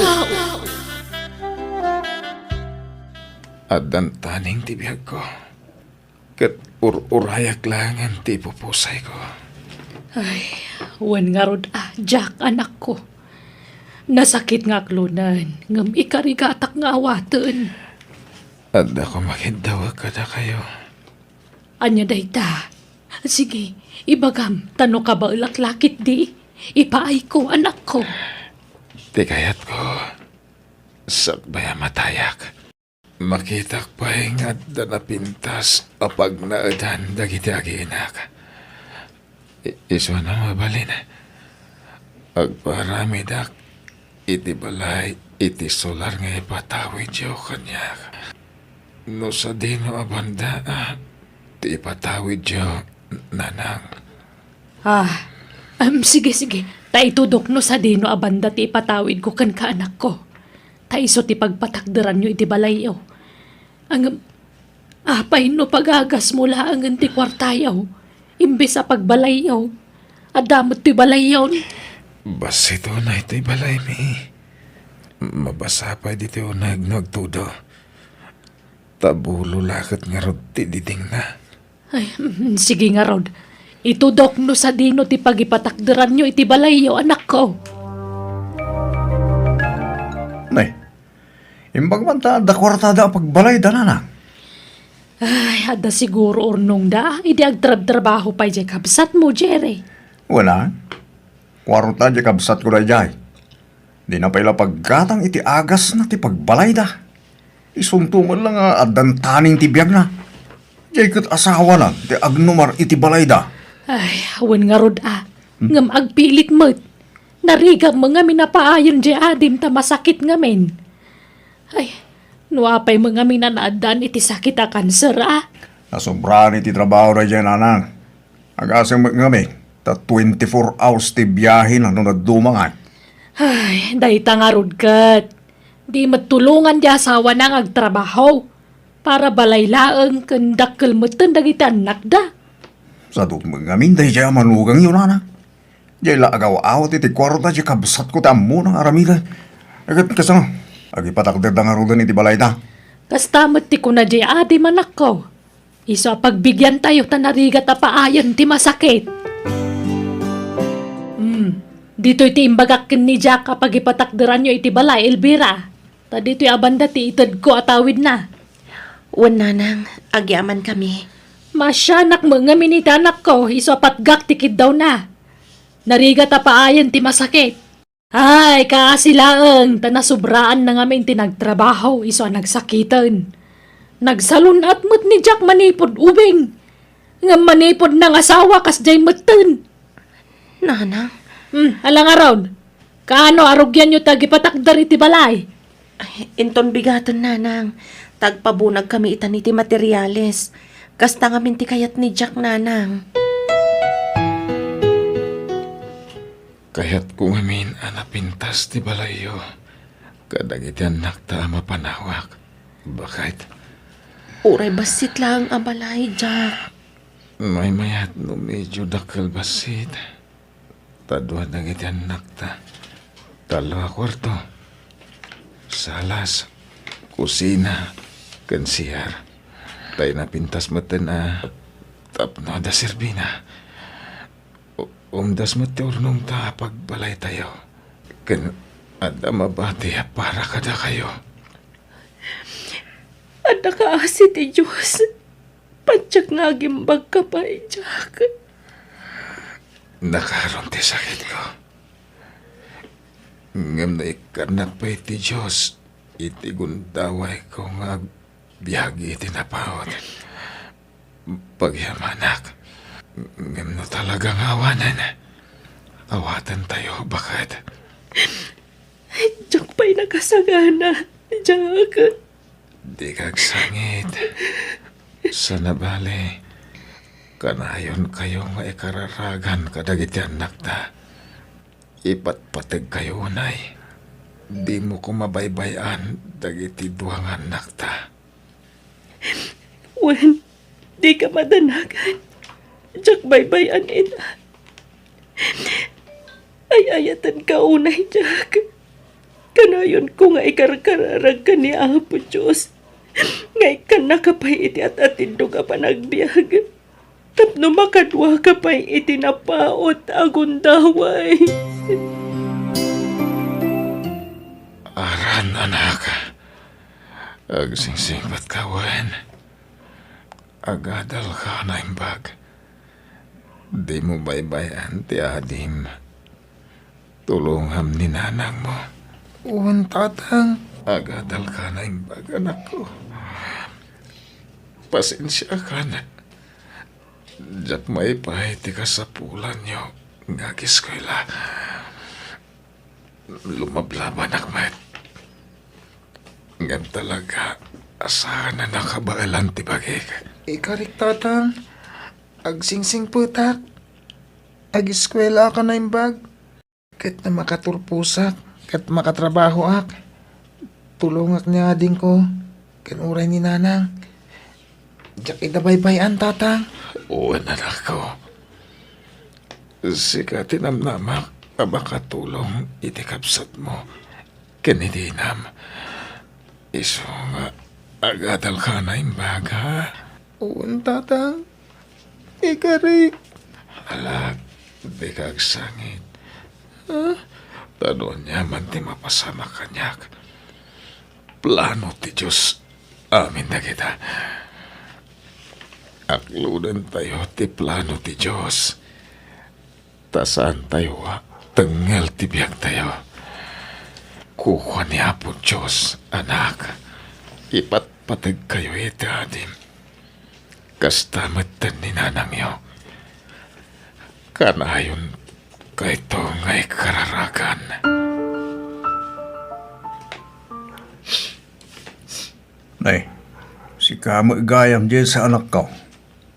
At dantaning tibiyag ko. Kat urayak lang ang tipupusay ko. Ay, wan nga rod Jack, anak ko. Nasakit nga klunan, ngam ikarigatak nga awaten. At ako makindawa ka na kayo. Anya dayta. Sige, ibagam, tano ka ba ulaklakit di? Ipaay ko, anak ko. Di kayat ko. Sakbaya matayak. Makita pa nga na pintas apag naadan dagiti inak. Iso na mabalin. Agparami dak iti balay iti solar nga ipatawid yo kanyak. No sa dino abanda ti ipatawid yo nanang. Sige. Ta itudok no sa dino abanda ti ipatawid ko kan kaanak ko. Ta iso ti pagpatakderan nyo iti balayaw. Ang apay no pagagas mula ang ti kwartayaw. Imbes sa pagbalayaw. Adamot ti balayaw. Basito na ito'y balay mi. Mabasa pa dito nagtudo. Tabulo lakot nga rod ti diding na. Ay, sige nga rod. Itudok no sa dino ti pagipatakderan nyo iti balayaw, anak ko. Nay, imbag man ta da kwartada pagbalay da na. Ay, ada siguro ornong da. Idi agtrab-trabaho pa jay kabsat mo, Jerry. Wala. Kwarta di kabsat ko na jay. Di na paila paggatang iti agas na ti pagbalay da. Isuntungan lang adantaning ti biyag na. Jay kat asawa na ti agnumar iti balay da. Ay, awan nga rod ngam agpilit mo't. Narigam mga minapaayon di adim ta masakit ngamin. Ay, nuapay mga minanaadan iti sakit a kanser Nasobrahan iti trabaho na dyan, anang. Agasang magngami, ta 24 hours ti biyahe na nung nagdumangan. Ay, dahita nga rod kat. Di matulungan di asawa nang agtrabaho. Para balaylaang kandakkel mo'ten dagiti anak da. Sa dumagamin, dahi dyan manugang yun, anang. Diyay laagaw-awat iti kwarta dyan kabsat ko tamo ng aramida. Agat kasano, agipatakder da nga rodan iti balay da. Kastamot ti ko na di adim anak ko. Iso pagbigyan tayo tanarigat a paayon ti masakit. Dito iti imbagakin ni Jack kapag ipatakderan nyo iti balay, Elvira. Ta dito abanda ti itad ko atawid na. Wan nanang, agyaman kami. Masyanak mga minita anak ko, iso patgak tikid daw na. Narigat a paayon ti masakit. Ay, kaasilaang, tanasubraan na ngamin tinagtrabaho, iso nagsakitan. Nagsalunat mo't ni Jack manipod ubing. Nga manipod ng asawa kas jay matan. Nanang, Alang araw, kaano arugyan nyo tagipatakdar iti balay? ay, inton bigaton nanang. Tagpabunag kami itan iti materyales. Kasta ngamin ti kayat ni Jack nanang. Kaya't kung amin anapintas ti balayo. Kadagiti anak ta mapanawak. Bakit? Uray basit lang ang balay, Jack. May mayat no medyo dakal basit. Tadwa dagiti anak ta. Dalawa kwarto. Salas. Kusina. Kansiyar. Tayo na pintas mo tapno da serbina. Umdas mo ti urnong ta pagbalay tayo. Kan ada mabati para kada kayo. Ada ka si ti Diyos. Padyak nga gimbag ka pa, Jack. Nakaroon ti sakit ko. Ngam na ikanak pa iti Diyos. Iti gundaway ko nga biyagi iti napawat. Pagyamanak. Ngam no talagang awanan. Awatan tayo, bakit? Jack pa'y nakasagana, Jack. Di kagsangit. Sa nabali, kanayon kayo nga ikararagan kadagiti anak ta. Ipatpatag kayo unay. Di mo ko mabaybayan dagiti duwang anak ta. Wen, di ka madanagan. Jack baybayan ina. Ay ayatan ka unay, Jack. Kanayon ko nga ikarkararag ka ni Apo Diyos. Ngay ka nakapay iti at atindog ka pa nagbiag. Tapno makadwa ka pa'y itinapaot agundaway. Aran, anak. Agsingsingpat ka, Wen. Agadal ka na imbag. Di mo baybayan ti adim. Tulungham ni nanang mo. Uwan, tatang. Agadal ka na imbag, anak ko. Pasensya ka na. Diyak may pahiti ka sa pulan nyo. Ngagis ko ila. Lumablaban akmet. Ngam talaga. Asahan na nakabailan ti bagay. Ikarik tatang, agsingsing putak, agiskwela ka na imbag, kat na makaturpusak, kat makatrabaho ak, tulungak niya din ko, kanuray ni nanang, diyak idabaybayan tatang. Oo, anak ko. Sika tinamnamak, abakatulong itikapsat mo. Kanidinam. Iso nga, agadal ka na imbag, ha? Uwan tatang, ikarik. Alag, di kagsangit. Tano niya man ti mapasama kanyak. Plano ti Diyos, amin na kita. Akludan tayo ti plano ti Diyos. Tasaan tayo tengel ti biyag tayo. Kukuha ni Apo Diyos, anak. Ipatpatag kayo iti adim. Kastamat ni nanang yo. Kanayon kahit ngay kararagan. Nay, si kamo igayam dyan sa anak ko.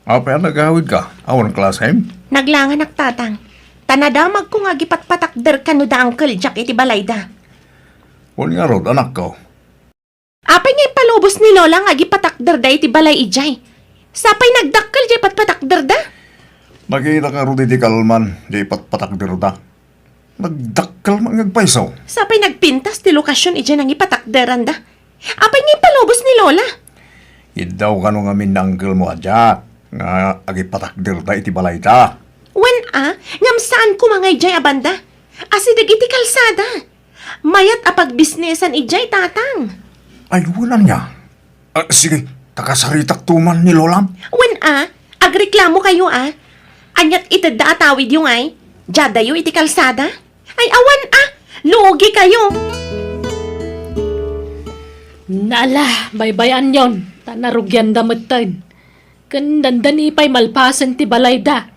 Apa yan nagawid ka? Awan klasem? Naglangan tatang. Tanadamag ko nga gipatpatakder kano da Uncle Jack iti balayda. Wala nga rod, anak ko. Apay nga palubos ni Lola nga gipatakder da iti balay ijay. Sapay nagdakkel jay patpatakder da. Makita ka rod iti kalman, di patpatakdir da. Nagdakkel man ngagpaisaw. Sapay nagpintas ti lokasyon ijay nang ipatakderan da. Apay nga palubos ni Lola. Idaw ka nung amin na uncle mo adya. Nga agipatakdir da iti balay da. Wen ngam saan ko mga ijay abanda? Asidag iti kalsada. Mayat apag bisnesan ijay tatang. Ay, wala niya. Sige, takasaritak tuman ni Lolam. Wen agreklamo kayo Anyat itadda atawid yung Jadayo iti kalsada. Ay awan lugi kayo. Nala, baybayan yon. Tanarugyan damutan. Kandandan ipay malpasan ti balayda.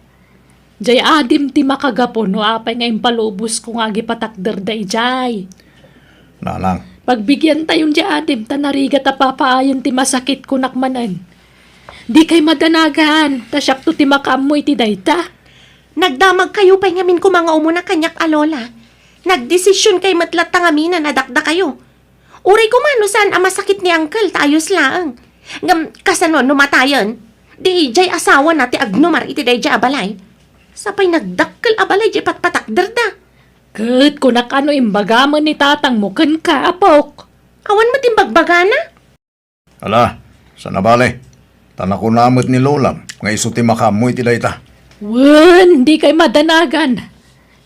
Jay adim ti makagapon no apay ngayon palubos kung agi patakder da ijay. Nanang, Pagbigyan tayong di adim, tanarigat apapaayon ti masakit kunakmanan. Di kay madanagan, tasyak to ti makamoy ti dayta. Nagdamag kayo pa'y ngamin ko mga umuna kanyak alola. Nagdesisyon kay matlat tangamin na nadakda kayo. Uray ko man saan ang masakit ni Uncle tayos laang. Ngam kasano numatayon. Di ijay asawa na ti agnumar iti dayjay abalay. Sapay nagdakkel abalay jay patpatakder da. Kat kunak ano imbagaman ni tatang mo kan ka, apok. Awan mo timbagbagana? ala, sa nabali. Tanako namot ni Lolam, nga iso ti makamoy ti dayta. Wen, di kay madanagan.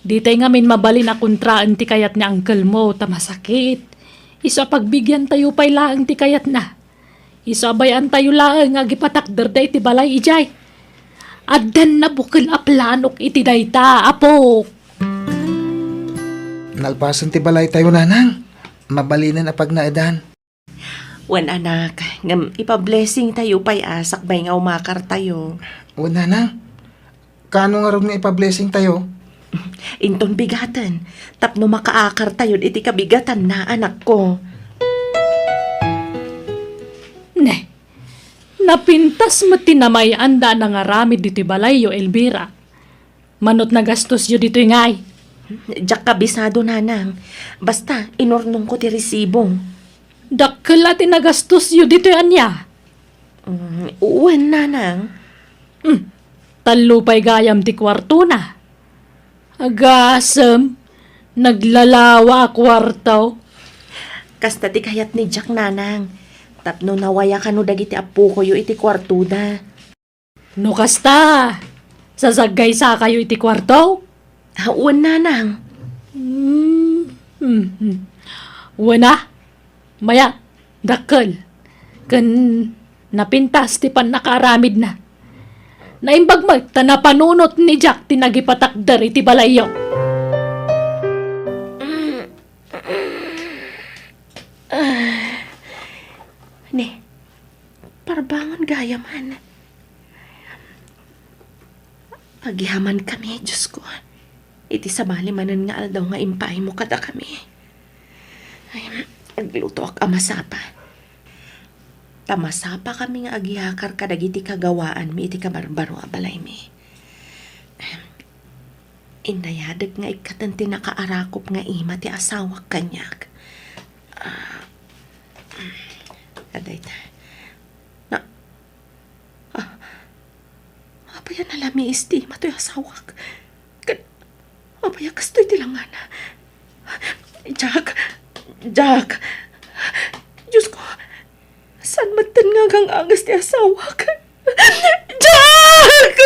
Di tay ngamin mabalin na kontraan ti kayat ni uncle mo, tamasakit. Isa pagbigyan tayo pa'y laang ti kayat na. Isa bayan tayo laang nga gipatakder da iti balay ijay. Addan na bukal a planok iti dayta, apok. Nalpasan ti balay tayo nanang, mabalinan na pag naadan. Wan anak, ngam ipa-blessing tayo pa'y sakbay nga umakar tayo. Uwan nanang, kano nga rin nga ipa-blessing tayo? Inton bigatan, tapno makaakar tayo iti kabigatan na anak ko. Ne, napintas mo tinamay anda na nga ramid dito'y balayo, Elvira. Manot na gastos yu dito'y ngay. Jak kabisado, nanang. Basta, inurnong ko ti resibo. Dakkel at nagastos yu dito'y anya. Uwan, nanang. Talupay gayam ti kwarto na. Agasem, naglalawa a kwarto. Kasta ti kayat ni Jak, nanang. Tapno nawaya ka no dagiti apo ko yu iti kwartuda. No kasta, sasagay sa kayo iti kwarto? Uwan, nanang. Wana, maya, dakkel. Kan napintas ti pan nakaramid na. Naimbagmag ta napanunot ni Jack tinagipatakder iti balayo. Ne, parbangon gayaman. Pagyaman kami, Diyos ko. Iti sabali manan nga aldaw nga impay mo kada kami. Ay, agluto ak amasapa. Tamasapa kami nga agyakar kadagiti kagawaan mi iti kabarbaro a balay mi. Indayadag nga ikatanti nakaarakop nga ima ti asawak kanyak. Aday ta. Apaya nalami isti matoy asawak. Apaya kastoy tilangana. Jack! Diyos ko, saan matan nga kang angas ti asawak? Jack!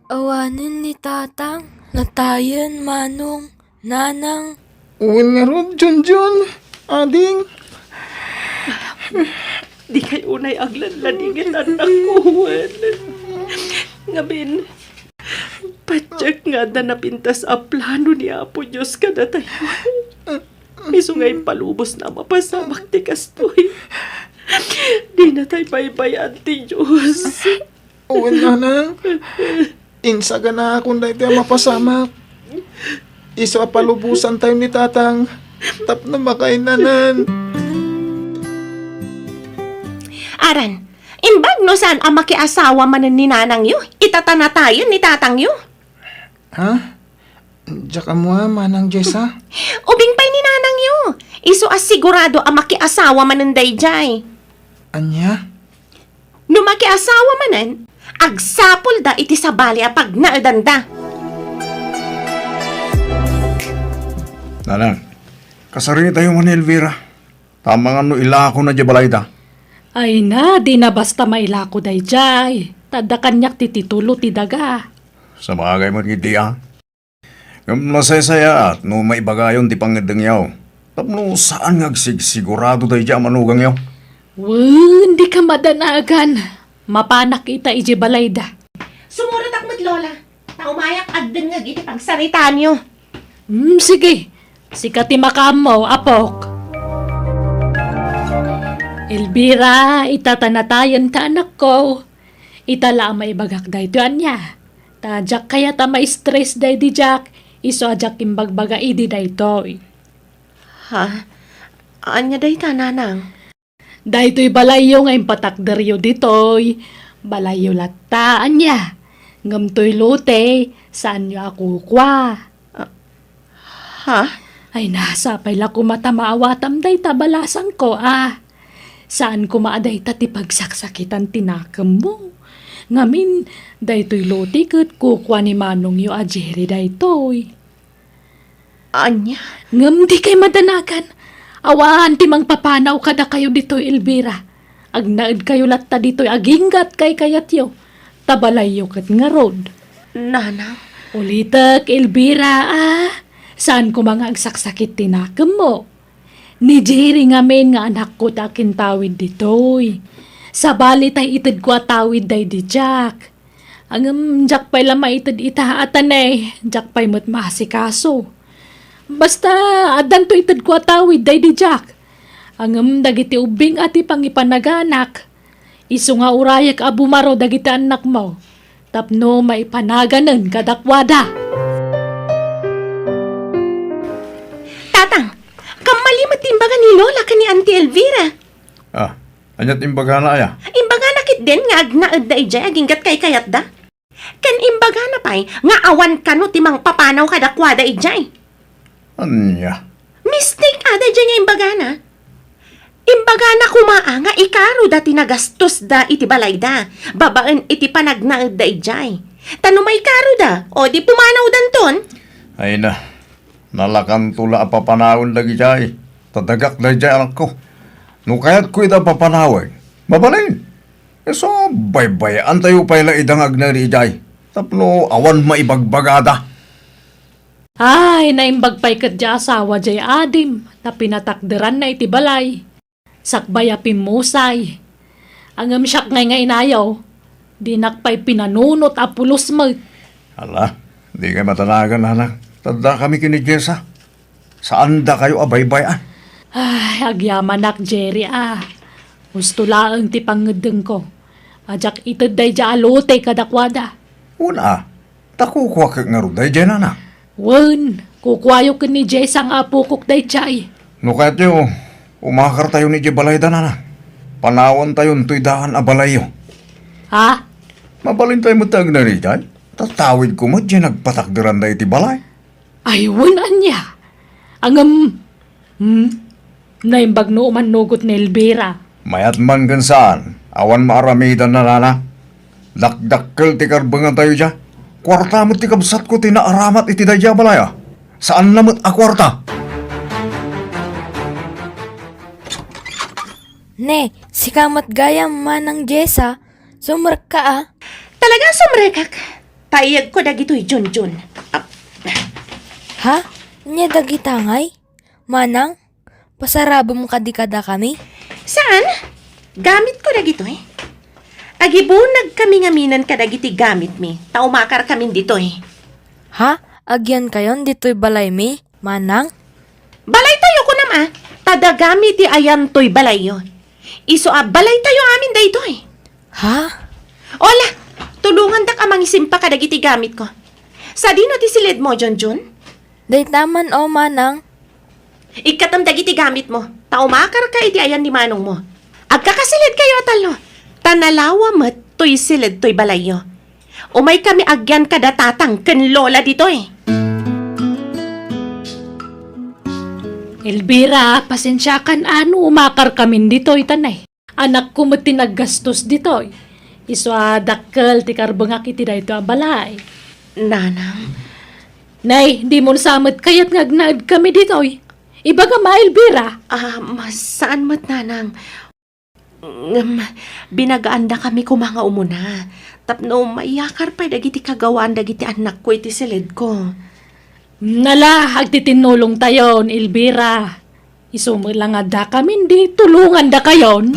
Awanin ni tatang, natayan manong, nanang. Uwan nga ron, Junjun. Ading. Di kay unay aglanlaningin anak ko, Juan. Ngabin, patyak nga na napintas a plano ni Apo Diyos ka na tayo. Isungay palubos na mapasamak ti kastoy. Di na tayo baybayan ti Diyos. Uwan nga nang. Insa ka na akong dahil tayo mapasamak. Isa palubusan tayo ni tatang. Tap na makainanan. Aran, imbag no saan ang makiasawa manan ni nanang yu? Itatanatayon ni tatang yu? Ha? Diyak mo manang Jessa? Ubing pa'y ni nanang yu. Iso asigurado ang makiasawa manan dayjay. Anya? No makiasawa manan, agsapol da iti sabali a pag naaldanda. Nanang, kasari tayo man Elvira. Tama nga no ilako na di balay da. Ay na, di na basta mailako day jay. Tada kanyak ti titulo ti daga. Sa bagay mo kiti Ngam nasaya at no maibagayon ti pangedengyaw. Tapno saan sigurado tayo di manugang yaw? Hindi ka madanagan. Mapanak ita iji balay da. Sumurat akmat lola. Taumayak adden nga giti pagsaritaan nyo. Sige. Sikati makamo, apok. Elvira, itatanatayan ta anak ko. Itala may bagak da ito anya. Ta Jack kaya ta may stress da di Jack. Iso ajak imbagbaga idi da ito. Ha? Anya day ta, nanang? Da ito'y balayo nga impatakderyo dito'y. Balayo latta anya. Ngamto'y lote, saan nyo ako kwa? Ha? Ay nasa pala ko matamaawatam day tabalasan ko Saan ko maaday ti pagsaksakitan tinakam mo? Ngamin, daytoy loti kat kukwa ni Manong yu ajeri daytoy. Anya? Ngam di kay madanagan. Awaan ti mang papanaw kada kayo ditoy Elvira. Agnaed kayo latta ditoy aginggat kay kayat yo. Tabalayo kat nga road. Nanang? Ulitak Elvira Saan ko mga agsaksakit tinakam mo? Ni Jerry nga men nga anak ko takin tawid ditoy. Sa bali tay itid ko tawid day di Jack. Ang Jack pa'y lama itid itahaatan Jack pa'y mo't masikaso. Basta adan to itid ko tawid day di Jack. Ang dagiti ubing ati pangipanaganak. Isu nga urayak abumaro dagiti anak mo. Tapno maipanaganan kadakwada. Tatang, kamali matimbagan Auntie Elvira. Ah, anyat imbaga na aya. Imbaga nakit din nga agnaad da ijay aginggat kay kayat da. Kan imbaga na pa'y nga awan kano timang papanaw kadakwada ijay. Anya? Mistake ada ijay nga imbaga na. Imbaga na kumaa nga ikaro da tinagastos da iti balay da. Babaan iti panagnaad da ijay. Tano may karo da o di pumanaw danton. Ay na, nalakan tula papanawon lagi jay. Tadagak da jay anak ko. No kaya't ko ita papanawin. Babalain. So, bye-bye. Antayo pa ila idang agnari jay. Tapno awan maibagbagada. Ay, naimbag pa'y kadya asawa jay adim na pinatakderan na iti balay. Sakbaya pimusay. Ang amsyak ngay nga inayaw. Dinak pa'y pinanunot apulos mo. Ala, di kayo matanagan anak. Tanda kami kini Jessa. Saan da kayo abay-bayan? Ay, agyaman nak Jerry Gusto laang ti pangedeng ko. Ajak itad day ja alote kadakwada. Una, takukuha ka nga rin day dyan anak. Wen, kukwayo ka ni Jess ang apukok day chay. No kaya't yo, umakar tayo ni Jibalay da anak. Panawan tayo nto'y daan abalayo. Ha? Mabalin tayo matag na rin dyan. Tatawid ko mo dyan nagpatakdiran da iti balay. Ay, wen anya. Naimbag no man nugot ni Elvira. Mayat man gan saan, awan maaramidan na nana. Dakdakkel ti karbangan tayo dyan. Kwarta mo ti kabsat ko tinaaramat iti daya balaya. Saan namot a kwarta? Ne, si kamat gayam manang Jessa, sumrek ka Talagang sumrekak. Payag ko dagito'y Junjun. Ha? Nya dagitangay? Manang? Pasarabo mo kadikada kami? Saan? Gamit ko dagito'y. Agibunag kami ngaminan kadagiti gamit mi. Taumakar kami dito'y. Ha? Agyan kayon dito'y balay mi? Manang? Balay tayo ko nama. Tadagami ti ayan to'y balay yo. Iso balay tayo amin daytoy. Ha? Ola, tulungan dak amang isimpa kadagiti gamit ko. Sa dino ti silid mo, Junjun? Day taman o manang? Ikatam dagiti gamit mo. Taumakar ka iti ayan ni manong mo. Agkakasilid kayo talo. Tanalawa met to'y silid to'y balay yo. Umay kami agyan kada tatang ken lola ditoy. Elvira, pasensya kan umakar kami dito'y tanay. Anak ko mati naggastos dito'y. Iswa dakkel ti karbangak iti dayto a balay. Nanang, Nay, di mo nasamad kayat ngagnaad kami dito'y. Ibaga ma, Elvira. saan mat nanang? Binagaanda kami ko mga umuna. Tapno maiyakar pa dagiti kagawaan dagiti anak ko iti silid ko. Nala, agtitinulong tayon, Elvira. Isumilang da kami, di tulungan da kayon.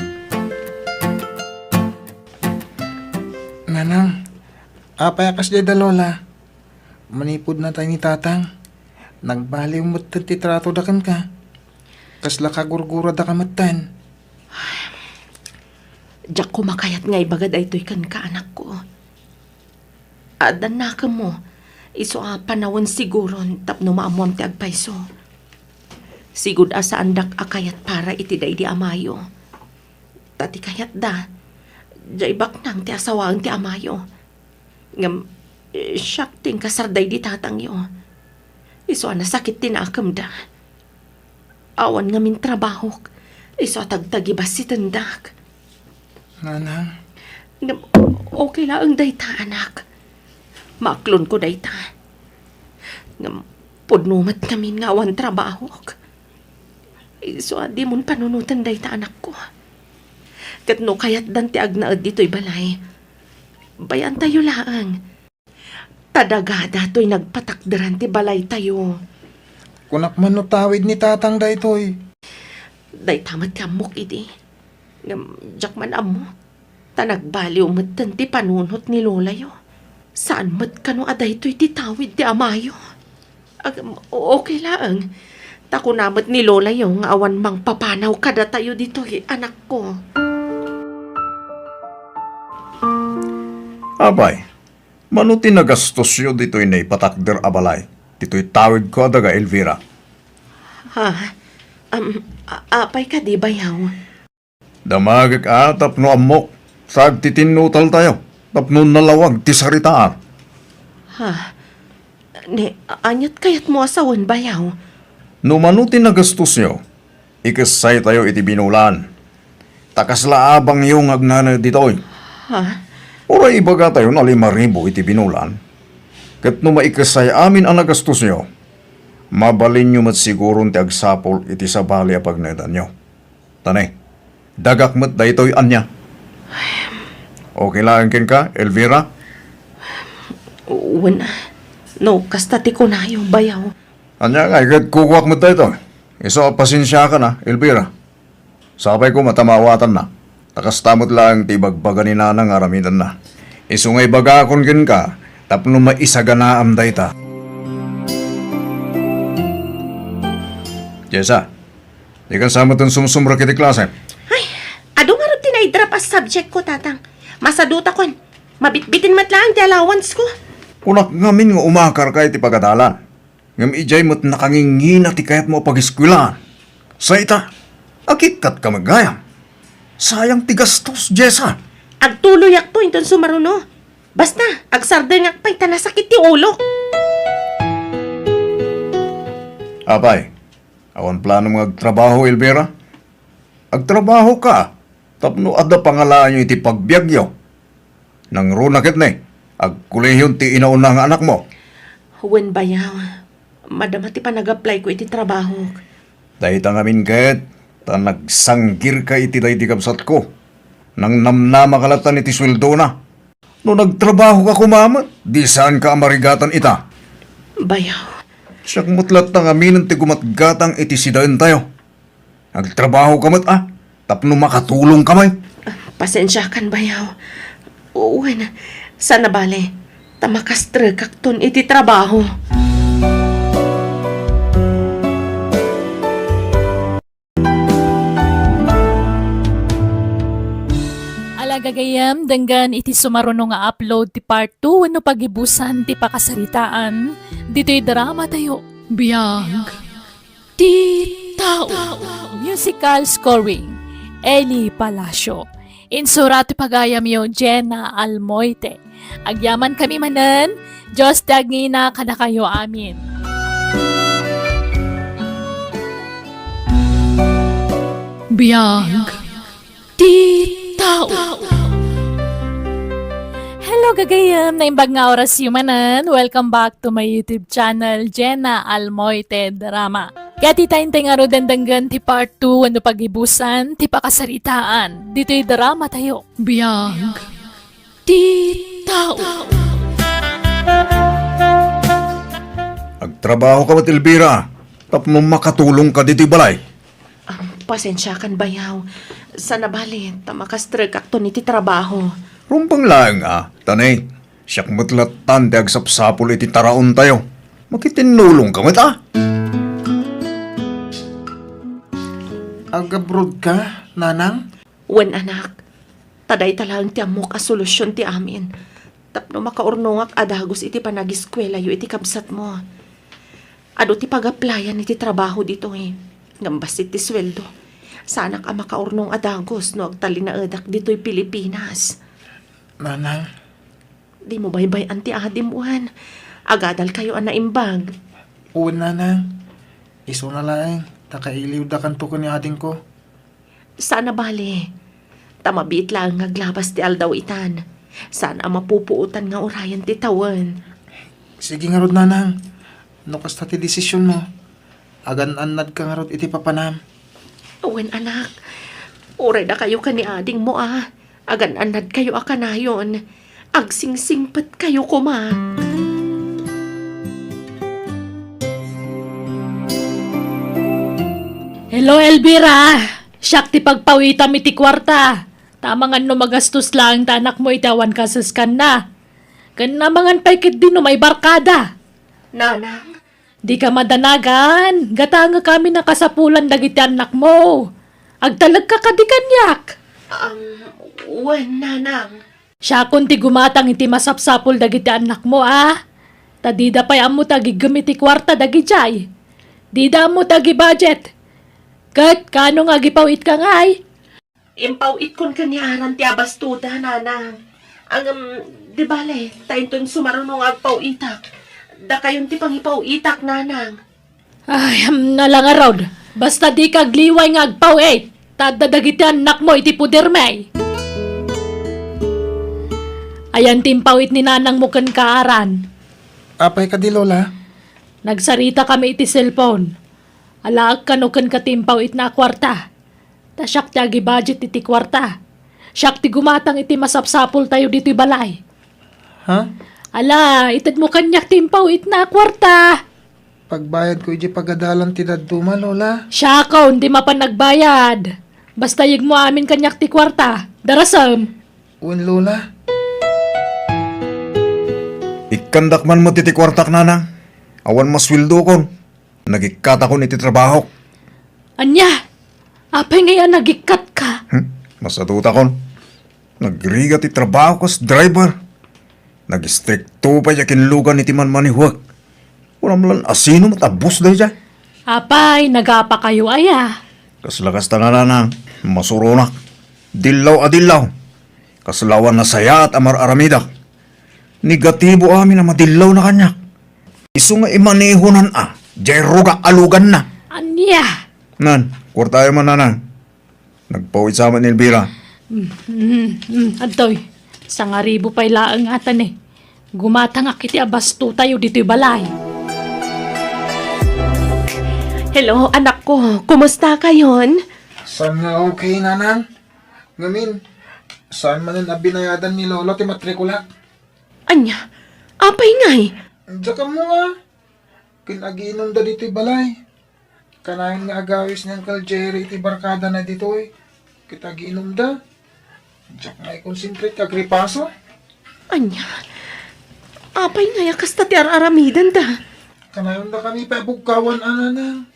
Nanang, apayakas di da lola. Manipod na tayo ni tatang. Nagbaliw mo't ti trato da kan ka. Kasla kagurgura da kamatan. Diyak ko makayat nga ibagad ay to'y kan ka anak ko. Adan na ka mo. Iso panawon siguro tapno maamuam ti agpayso. Sigud asa andak akayat para iti day di amayo. Tati kayat da. Jay baknang ti asawaan ti amayo. Ngam, siyak ting kasarday di tatang yo. Iso sakit tinakam da. Awan nga min trabaho. Iso tagtagibas si tendak. Nanang, Ngam, okay lang ang dayta anak. Maklon ko dayta. Ngam, pudnumat kami nga awan trabaho. Iso di mon panunutan dayta anak ko. Katno kayat danti agnaad dito'y balay. Bayan tayo laang. Tadagada to'y nagpatakdaran ti balay tayo. kunak man no tawid ni tatang da ito'y. Day tamat kamok iti. Ngam, jak man amo. Tanagbaliw matan ti panunot ni lola yo. Saan mat kano aday to'y titawid ti amayo. Okay lang. Tako namat ni lola yo nga awan mang papanaw kada tayo dito'y anak ko. Abay, manuti nagastos yun dito'y na ipatakder abalay. Dito'y tawid ko daga Elvira. Ha? Apay ka di bayaw? Damagik tapno amok. Sag titinutal tayo. Tapno nalawag ti saritaan. Ha? Anyat kayat mo asawan bayaw? No manuti na gastos nyo, ikasay tayo iti binulan. Takasla abang yung agnana ditoy. Ha? Oray ibaga tayo na 5,000 iti binulan. Kat no maikasay amin ang nagastos nyo, mabalin nyo mat sigurong ti agsapol iti sabali a pagnedan nyo. Tanay, dagak mat da ito'y anya. Okay lang kin ka, Elvira? Wala. No, kasta ti ko na yung bayaw. Anya nga, ikat kukuwak mo tayo. Iso, pasensya ka na, Elvira. Sabay ko matamawatan na. Takastamot lang ti bagbaga ni nanang aramidan na. Iso nga'y baga akon kin ka, tapno maisaganaam day ta. Jessa, di kan sama tong sumsumra kiti klase. Ay, ado nga rin tinaidrap as subject ko, tatang. Masaduta kon. Mabitbitin matlaan ti allowance ko. Unak ngamin nga umakar ka iti pagadalan. Ngam ijay mo't nakangingina ti kayat mo pag-eskwelahan. Sa ita, akikat ka magayam. Sayang ti gastos, Jessa. Agtuloy ak to inton sumaruno. Basta, agsarder ngak pa'y tanasakit ti ulo. Apay, awan plano mga agtrabaho, Elvira? Agtrabaho ka. Tapno adda pangalaan nyo iti pagbiagyo. Nang runakit na agkulehyon ti inauna nga anak mo. Wen bayaw. Madama ti pa nag-apply ko iti trabaho. Dahil tangamin ket, ta nagsanggir ka iti day di kapsat ko. Nang namnama kalatan iti sweldo na. No nagtrabaho ka kumamat, di saan ka amarigatan ita. Bayaw. Siyak mutlat tangamin ti gumatgatang iti sidain tayo. Nagtrabaho ka mat tapno makatulong kamay. Pasensya kan bayaw. Wen, sana bale. Tamakastre kakton iti trabaho. Alagagayam, danggan iti sumaruno nga upload ti part 2 no pagibusan ti pakasaritaan. Dito'y drama tayo. Biyag. Ti tao. Musical scoring. Eli Palacio. Insurat ti pagayam yo Jenna Almoite. Agyaman kami manen. Diyos tagina kada kayo amin. Biyag. Ti tao. Hello gagayam, naimbag nga oras yumanan. Welcome back to my YouTube channel, Jenna Almoite Drama. Kaya titayntay nga ro dandanggan ti part 2 ano pagibusan, ti pakasaritaan. Dito'y drama tayo. Biyag. Ti tao. Agtrabaho ka mat, Elvira. Tapno makatulong ka diti balay. Pasensya kan bayaw. Sana bale, tamakastre kakton iti trabaho. Rumpang lang tanay. Siyak matlatan ti agsapsapol iti taraon tayo. Makitinulong ka mat Ag-abroad ka, nanang? Wen anak, taday talang ti amok a solusyon ti amin. Tapno makaurnongak adagos iti panagiskwela yu iti kabsat mo. Ado ti pag-applyan iti trabaho dito Ngambas iti sweldo. Sana ka makaurnong adagos no agtalinaedak dito'y Pilipinas. Nanang, Di mo baybay anti adim uhan. Agadal kayo ang naimbag. uwan nanang. Iso na lang, takailiw da kanto ko ni ading ko. Sana bale. Tamabit lang ngaglabas ti aldaw itan. Sana mapupuutan nga orayan ti tawan. Sige nga rod nanang, no kasta ti desisyon mo. Agan-anad ka nga rod iti papanam. Wen anak, uray na kayo ka ni ading mo Agan-anad kayo akanayon. Agsingsingpat kayo kuma. Hello Elvira. Siyak ti pagpawita mi ti kwarta. Tamangan no magastos lang ta anak mo itawan ka sa skan na. Kan namangan paikit din no may barkada. Nanang, Di ka madanagan. Gatanga kami nakasapulan dagiti anak mo. Agtalag ka kadikanyak. wen nanang. Siya kun ti gumatang iti masapsapul dagiti anak mo Tadida pa'y amo tagi gamiti kwarta dagi jay. Dida mo tagi budget. Kat, kano nga gipawit ka ngay? Impawit kon kanyaran ti abastuda, nanang. Ang, di bale, tayo ton sumarunong agpawitak. Da kayon ti pangipawitak, nanang. Ay, nalang arod. Basta di kagliway nga agpawit. Tadadagiti anak mo iti puder may. Ayan timpawit ni nanang mo kan kaaran. Apay ka di, Lola? Nagsarita kami iti cellphone. Alaag ka no kan katimpawit na kwarta. Ta siyak ti agi budget iti kwarta. Siyak ti gumatang iti masapsapol tayo dito balay. Ha? Ala, itad mo kanyak timpawit na kwarta. Pagbayad ko iji pagadalan ti daduma, Lola. Siya ko, hindi mapanagbayad. Basta yig mo amin kanyak ti kwarta. Darasam. Uwan, Lola. Ikandak man mo titi kwartak nanang. Awan maswildo kon. Nagikata kon iti trabaho. Anya, apay ngayon nagikat ka. Masatuta kon. Nagriga ti trabaho kas driver. Nag-stricto pa yakin lugan iti manmanihuag. Walang lan asino matabos dahi dyan. Apay, nagapa kayo aya. Kaslakas tananang, masurunak. Dilaw adilaw. Kaslawan na saya at amar aramidak. Negatibo amin na madilaw na kanya. Isu nga imanehunan jayro ka alugan na. Anya. Nan, kwartayo man nanang. Nagpawit sa amin ni Elvira. Adoy, sangaribo pa'y laang atan eh. Gumatangak iti abasto tayo dito'y balay. Hello, anak ko. Kumusta kayon? Saan nga okay, nanang? Ngamin, saan man ang abinayadan ni Lolo ti matrikula? Anya, apay ngay. Diyan ka mo nga. Kinagiinom da dito'y balay. Kanahin nga agawis ng Jerry iti barkada na dito'y. Kita giinom da. Diyan nga i-concentrate kag ripaso. Anya, apay ngay kasta ti aramidan da. Kanayon da kami pa bugkawan ananang.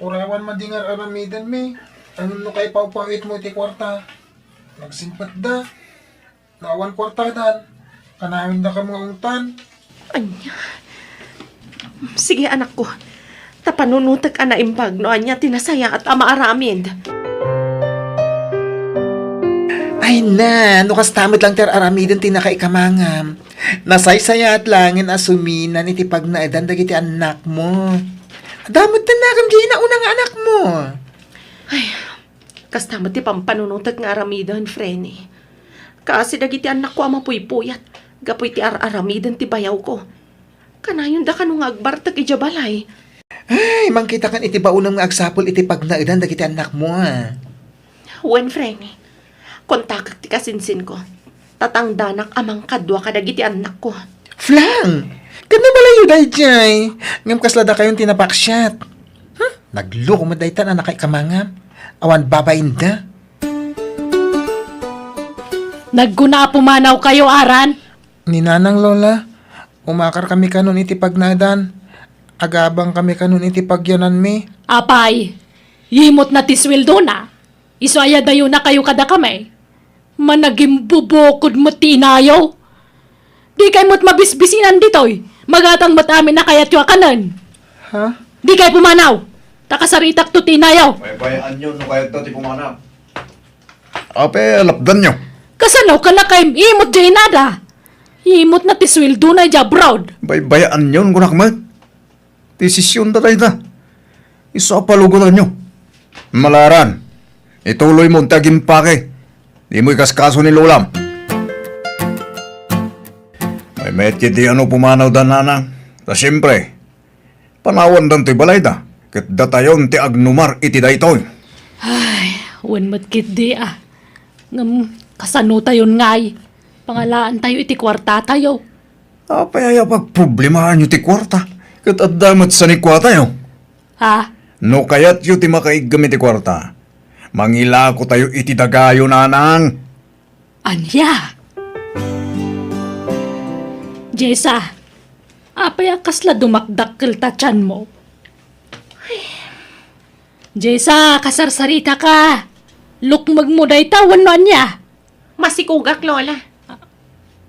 Urawan madingar aramidan mi. Ano no kay paupawit mo iti kwarta. Nagsimpat da. Naawan kwartadan. Kanayon da ka mga ungtan. Anya. Sige anak ko. Tapanunutag ana impag no anya tinasaya at ama aramid. Ay na, no kastamot lang ter aramidan tinakaikamangam. Nasaysayat langin asuminan iti pagnaidan dagiti anak mo. Damot na nakam di na unang anak mo. Kastamot ti pampanunutag nga aramidan, Freni. Kasi dagiti anak ko amapuypuyat. Gapoy ti aramidan ti bayaw ko. Kanayon da kanong agbartag ijabalay. Ay, mangkita kan iti baunang nga agsapol iti pagnaidan dagiti anak mo. Wen, Freni. Kontakak ti kasinsin ko. Tatangdanak amang kadwa kadagiti anak ko. Flang! Kano malayo dahi jay? Ngam kaslada kayong tinapaksyat. Nagloko mo dahi tan anak kay kamangam. Awan babayin da. Nagguna pumanaw kayo, Aran. Ninanang Lola, umakar kami kanon iti pagnadan. Agabang kami kanon iti pagyanan mi. Apay, yimot na tiswildo na. Isaya dayo na kayo kada kamay. Managing bubukod mo tinayo. Di kayo mo't mabisbisinan ditoy. Magatang mo't amin na kayat yung kanan. Ha? Di kayo pumanaw. Takasaritak to tinayo. May bayaan nyo, no kaya ito ti pumanap. Ape, lapdan nyo. Kasanaw ka na kayo imot dyan nada. Imot na tiswildo na dyan abroad. Bayaan nyo, gunak mo. Desisyon da tayo da. Isa palugutan nyo. Malaran, ituloy mo ang tagimpake. Di mo ikaskaso ni Lolam. May metkit di ano pumanaw da nanang. Ta siyempre, panawan dan to'y balay da. Kat datayon ti agnumar iti da ito'y. Ay, wanmat kit di Ngam, kasano tayon ngay. Pangalaan tayo iti kwarta tayo. Apaya pag problemahan nyo ti kwarta. Kat adamat sa ni kwarta yo. Ha? No kayat yu ti makaigam iti kwarta. Mangila ko tayo iti dagayo nanang. Anya? Jessa, apaya kasla dumakdakkel ta tiyan mo. Jessa, kasarsarita ka. Lukmag mo day tawan no anya. Masikugak, Lola.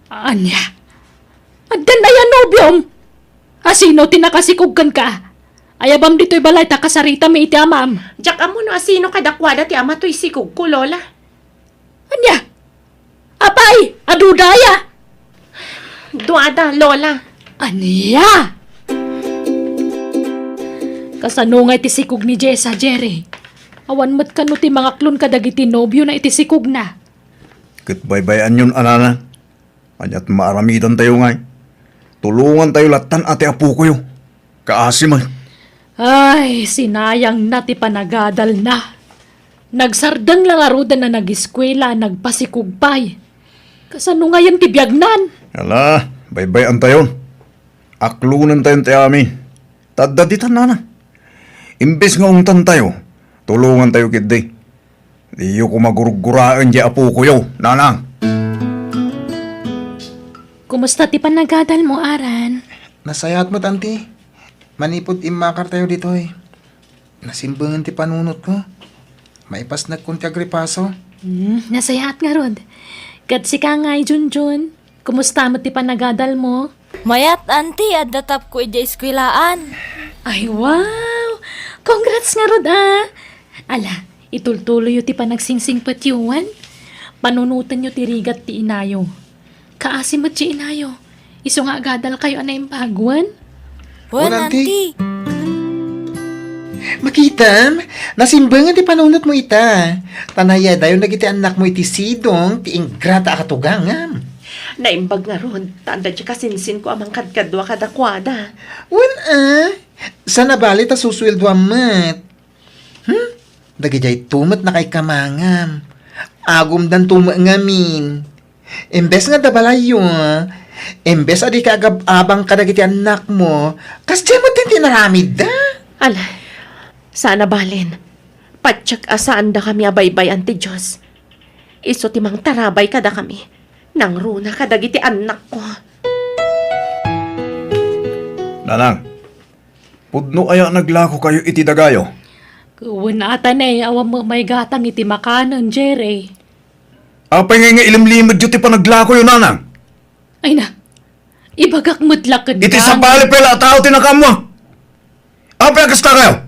Anya? Adan ayan nobyom. Asino tinakasikugkan ka? Ayabam dito'y balay ta kasarita mi iti amam. Jak amo no asino kadakwada ti ama to'y sikog ko, Lola. Anya? Apay, adudaya. Duada, Lola. Anya? Kasano nga iti sikog ni Jessa, Jerry? Awan mat kano ti mga klon kadagiti nobyo na iti sikog na. Kitbaybayan yun, anana. Anyat maaramidan tayo ngay. Tulungan tayo latan ate apo ko yung. Kaasiman. Ay, sinayang na ti panagadal na. Nagsardang lang arudan na nag-eskwela, nagpasikugpay. Kasano nga yan ti biyagnan? Ala, baybayan tayo. Aklunan tayo ti amin. Tadaditan na na. Imbes nga ungtan tayo, tulungan tayo kiti. Diyo ko maguruguraan di apo ko yo, nanang. Kumusta ti panagadal mo, Aran? Nasayat mo, tanti. Manipod imakar tayo dito eh. Nasimbangan ti panunot ko. Maipas nagkunti agripaso. Nasayaat nga rod. Kat si ka nga'y, Junjun. Kumusta mo ti panagadal mo? Mayat anti at datap ko ija eskwilaan. Ay, wow! Congrats nga rod, ah! Ala, itultuloy yu ti panagsingsing patyuan. Panunutan yu ti rigat ti inayo. Kaasim at ti inayo. Iso nga agadal kayo anay impagwan. Wan Auntie. anti. Makitam, nasimbangan ti panunot mo ita. Tanaya dayon nagiti anak mo iti sidong ti ingrata akatugangam. Naimbag nga ron, tanda di kasinsin ko amang kadkadwa kadakwada. Sana bali ta susweldo amat. Dagijay tumat na kay kamangam. Agum dan ngamin. Embes nga dabalayo, embes adi ka abang kadagiti anak mo, kas mo din tinaramid da. Ala, sana balin. Patsak asaan da kami abaybay anti Diyos. Iso timang tarabay kada kami. Nang runa kadagiti anak ko. Nanang, pudno aya naglako kayo iti dagayo. Kuwan ata na awam mo may gatang iti makanon, Jerry. Apay nga ilimlimad yu ti panaglako yun, nanang. Ay na, ibagak mutlakan Iti sa pali pala tao tinakamwa. Apay kasta kayo.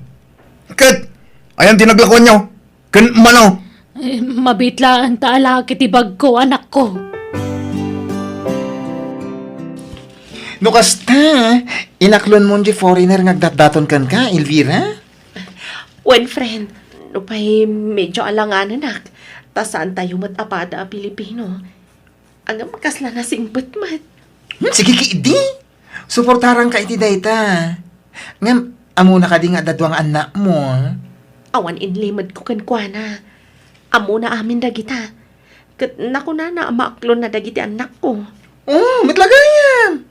Kat, ayan tinaglakon nyo. Kan manaw. Mabitlaan taala kiti bag ko, anak ko. No kasta, inaklon mo di foreigner ngagdatdaton kan ka, Elvira? When friend, no pa'y medyo alanganan nak. Ta saan tayo matapada a Pilipino. Ang makasla na singbat mat. Sige kiidi. Suportaran ka iti dayta. Ngam, amo na ka di nga dadwang anak mo. Awan inlimad ko kankwana. Amo na amin dagita. Kat naku na maaklon na dagiti anak ko. Oh, matlagayam.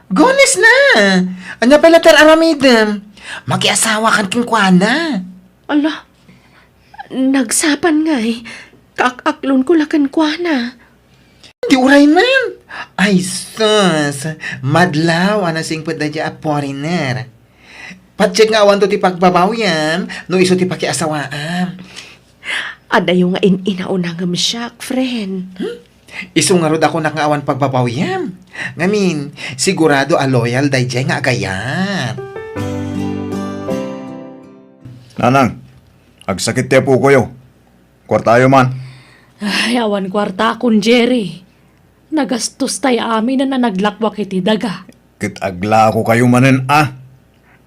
Gones na. Anya pala tar aramidem. Makiasawa kan kinkwana. Ala, nagsapan nga eh. Kakaklon ko lakan kwa na. Di uray man. Ay, sus. Madlaw, anasing padadya a foreigner. Patsik nga awan to ti pagbabawyam, no iso ti pakiasawaam. Ada yung nga inaunangam siya, friend. Iso nga rod ako nakaawan pagbabawyam. Ngamin, sigurado a loyal dayjay nga agayat. Nanang, agsakit ti apo ko yo. Kwartayo man. Ay, awan kwarta akong Jerry. Nagastos tayo amin na naglakwak iti daga. Kit agla ko kayo manen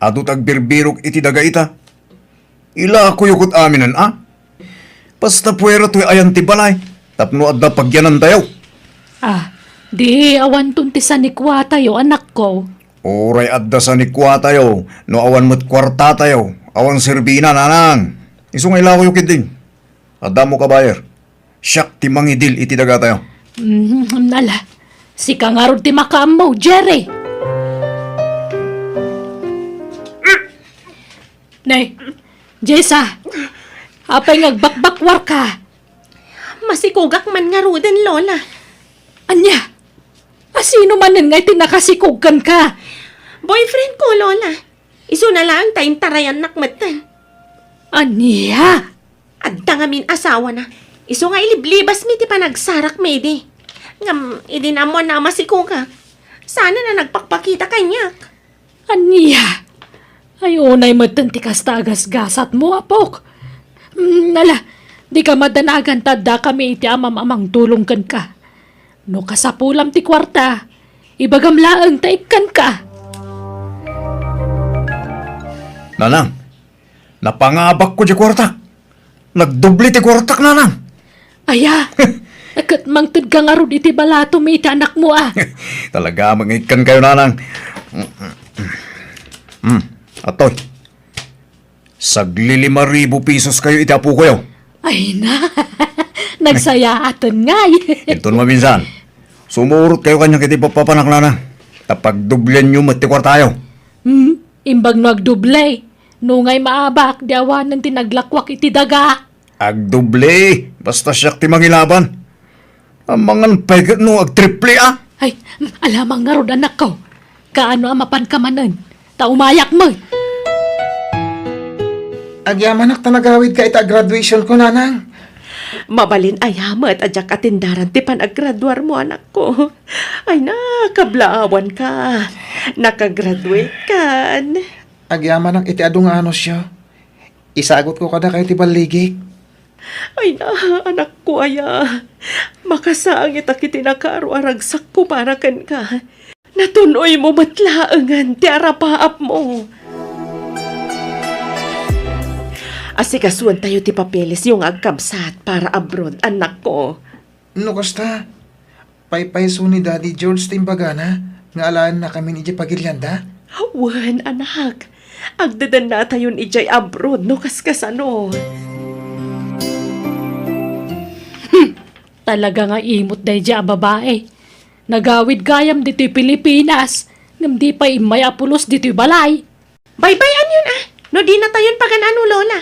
Adut agbirbirok iti daga ita. Ila ako yukot aminan Basta puwero to'y ayan ti balay. Tapno adda pagyanan tayo. Di awan tuntisa ni kwa tayo, anak ko. Oray adda sa nikwa tayo. No awan mo't kwarta tayo. Awan serbina, nanang. Iso nga ila ko yukit din. Adda mo kabayer. Siyak ti mangidil iti daga tayo. Nala, si kangarod ti makaam mo, Jerry. Nay, Jessa, apay ngagbakbakwar ka. Masikugak man nga ruden, Lola. Anya, asino manan nga tinakasikugkan ka? Boyfriend ko, Lola. Iso na lang tayong tarayan nakmatan. Anya? Adda nga min asawa na. Iso nga iliblibas mi ti panagsarak medi. Ngam, idinamo na masikugak. Sana na nagpakpakita kanyak. Anya? Ay, unay mo tikas tagas-gasat mo, apok. Nala, di ka madanagan tadda kami iti amam-amang tulungkan ka. No kasapulam ti kwarta, ibagamlaang taikan ka. Nanang, napangabak ko di kwartak. Nagdubli ti kwartak, nanang. Aya, akat mangtid ka nga ron iti balato may iti anak mo ah. Talaga, mangikan kayo, nanang. Atoy, sagli 5,000 pesos kayo itapo kayo. Ay na, nagsayaatan nga Ito naman minsan. Sumurot kayo kanya kiti papapanak, nanang. Tapag dublen nyo matikwar tayo. Imbag nagdublay, nungay maabak, diawan ng tinaglakwak iti daga. Agduble, basta siyak ti mangilaban. Ang mga pegat no agtriple ah. Ay, alamang nga ron anak ko. Kaano amapan ka manan? Taumayak mo. Agyamanak tanagawid ka ita graduation ko, nanang. Mabalin ayamat adyak atindaran ti panaggraduar mo anak ko. Ay na, kablaawan ka. Nakagraduate ka. Agyamanak iti adu nga ano siya. Isagot ko kada kayo ti baligik. Ay na, anak ko aya. Makasaang itakiti nakaaru-aragsak ko para kan ka. Natunoy mo matlaangan ti arapaap mo. Asikasuan tayo ti papeles yung agkabsat para abroad, anak ko. No kasta, paypayso ni Daddy George timbagana, nga alaan na kami ni Pagilyanda. Wan, anak. Agdadan na tayo ijay abroad, no kaskasano. Talaga nga imot day dya babae. Nagawid gayam dito Pilipinas. Ngam di pa imay apulos dito balay. Baybayan yun ah. No di na tayon paganano, Lola.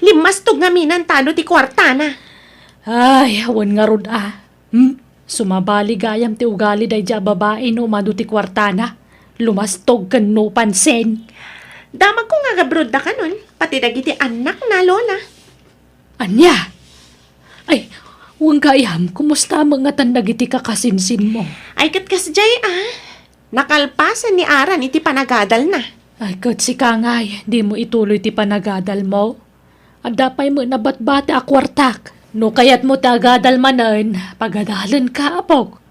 Limastog nga minan tano ti kwarta na. Ay, awan nga rod ah. Sumabali gayam ti ugali day dya babae no madu ti kwartana. Lumastog kan no pansen. Damag ko nga gabrod na ka nun. Pati dagiti anak na, Lola. Anya? Ay, huwag kayam, kumusta mga tandagiti kakasinsin mo? Ay katkasjay ah. Nakalpasan ni Aran iti panagadal na. Ay, si Kangay, di mo ituloy ti panagadal mo. At dapay mo nabatbate akwartak. No kayat mo tagadal manan, pagadalan ka, apok.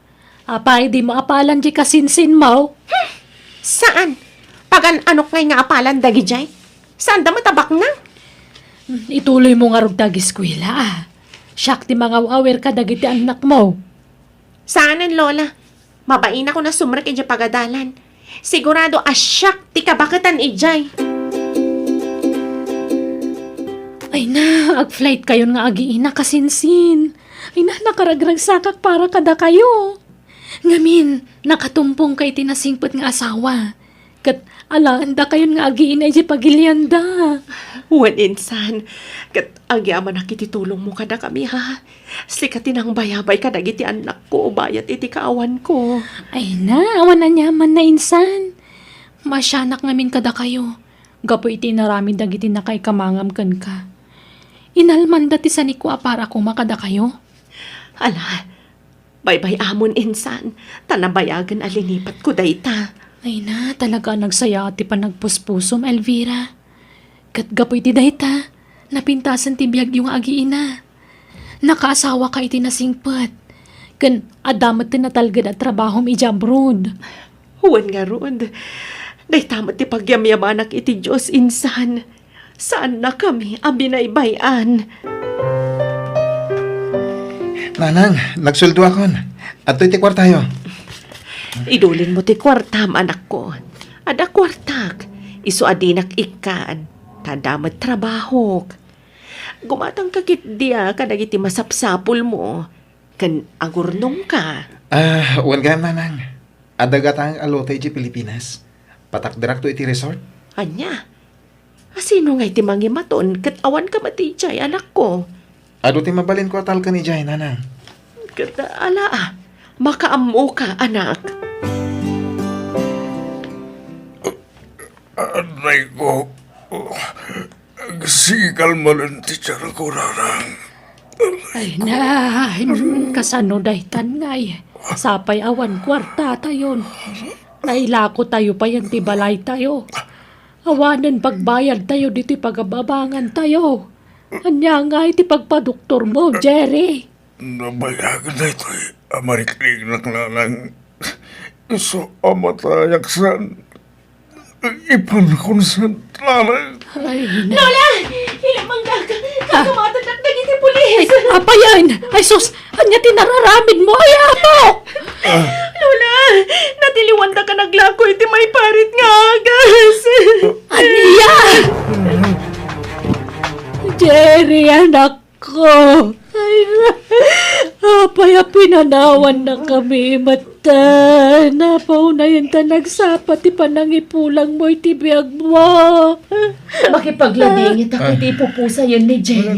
Apay, di mo apalan di kasinsin mo. Saan? Pagan anok ngay nga apalan dagi jay? Saan da matabak na? Ituloy mo nga rog dagiskwila ah. Siyak ti mga awer ka dagiti anak mo. Saanan, Lola? Mabain ako na sumrek iti pagadalan. Sigurado asyak ti kabakatan ijay. Ay na, ag-flight kayon nga agiina kasinsin. Ay na, nakaragrag sakak para kada kayo. Ngamin, nakatumpong kay tinasingpot nga asawa. Kat alaanda kayon nga agiina iti Pagilyanda. Wan insan, kat agyaman nakititulong mo kada kami ha. Sikatin ang bayabay ka dagiti anak ko, bayat iti kaawan ko. Ay na, awan na nyaman na insan. Masyanak ngamin kada kayo. Gapo iti narami dagiti na kay kamangam kan ka. Inalman dati sa nikwa para ko makada kayo. Ala, baybay amon insan, tanabayagan alinipat ko dayta. Ay na, talaga nagsaya ti panagpuspusom, Elvira. Kat gapoy ti dayta, napintasan ti biyag yung agiina. Nakaasawa ka iti nasingpat. Kan adamat ti natalgad at trabaho mi jabrod. Huwan nga rod, daytamat ti pagyamyamanak iti Diyos insan. Saan na kami abinaybayan? Nanang, nagsuldo akon. At iti kwartayo. Idulin mo ti kwartam, anak ko. Ada kwartak, iso adinak ikan, tadamat trabaho. Gumatang kakit diya kadagiti masapsapul mo. Kan agurnong ka. Wan gayam, nanang. Adagatang alote iti Pilipinas. Patakdarak to iti resort. Anya? Asino nga iti mangimaton kat awan ka matijay, anak ko. Ado ti mabalin ko atal ka ni Jay, nanang. Kat ala, makaamo ka, anak. Aray ko. Sigal malang ti tiyara ko, nanang. Ay na, kasano daytan ngay. Sapay awan kwarta tayon. Nailako tayo pa yan ti balay tayo. Awanan pagbayad tayo dito pagababangan tayo. Anya nga iti pagpadoktor mo, Jerry. Nabayagan na ito amarikling lang. So, amatayaksan. Ipankunsan lang. Ay, Lola! Ilamang kakamatan na naging pulis! apa yan? Ay sus, anya tinararamid mo, ay apo! Lola! Natiliwanda ka naglako iti may parit nga agas! Aniya! Jerry, anak ko! Ay, apay pinanawan na kami, mata. Napaunayan ta nagsapat, ipanangipulang mo, itibiyag mo. Makipaglabingit ako iti pupusa yun ni Jenny.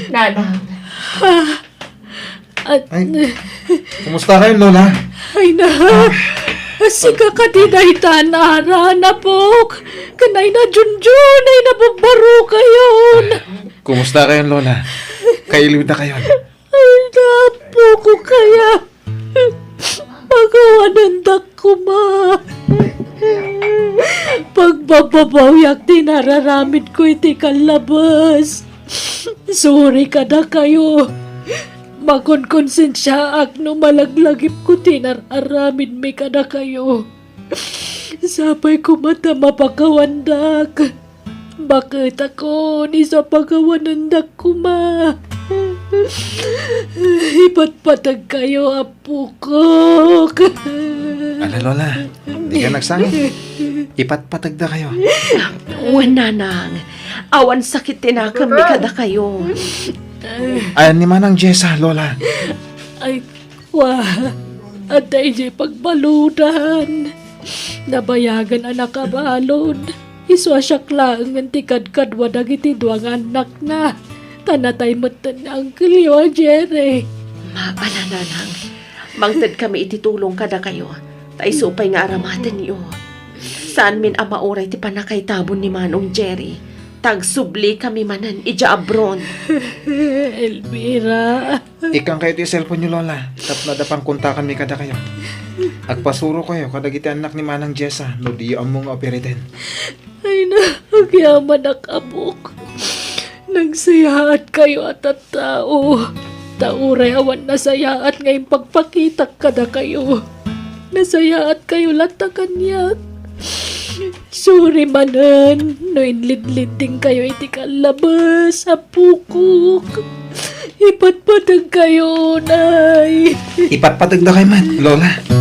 Nanang. At, Kumusta kayo, Lola? ay na, siga ka dinay tanara na pok. Kanay na junjun, ay nababaro kayon. Kumusta kayo, Lola? Kailiwid na kayo. Ay napo ko kaya. Magawanandak ko ma. Pagbababawyak tinararamid ko iti kalabas. Sorry ka na kayo. Makonkonsensya ak no malaglagip ko tinararamid mi ka na kayo. Sapay ko mata mapakawandak. Bakit ako ni sa pagawanandak ko ma? Ipatpatag kayo, apo ko. Ala, Lola, di ka nagsangi. Ipatpatag na kayo. Uwan, nanang. Awan sakit tinakami kada kayo. Ayan ni Manang Jessa, Lola. Ay, wah. At ay pagbaludan. Nabayagan anak kabalon. Iswasyak lang ang tikad-kad wadag iti duwang anak na. Tanatay mo ang kiliwa, Jerry. Maala, nanang. Mangtad kami ititulong kada kayo. Tay supay nga aramatan niyo. Saan min ama oray ti panakay tabon ni Manong Jerry. Tagsubli kami manan ija abron. Elvira. Ikang kayo ti cellphone niyo, Lola. Tap na dapang kontakan mi kada kayo. Agpasuro kayo kadagiti anak ni Manang Jessa no di among operitin. Ay na, agyaman na kabuk. Nagsayaat kayo at tao. Tauray awan nasayaat ngayong pagpakita kada kayo. Nasayaat kayo lata kanyak. Sorry manan, no inlid-lid din kayo iti kalabas sa pukok. Ipatpatag kayo, nay. Ipatpatag na kayo, man, Lola.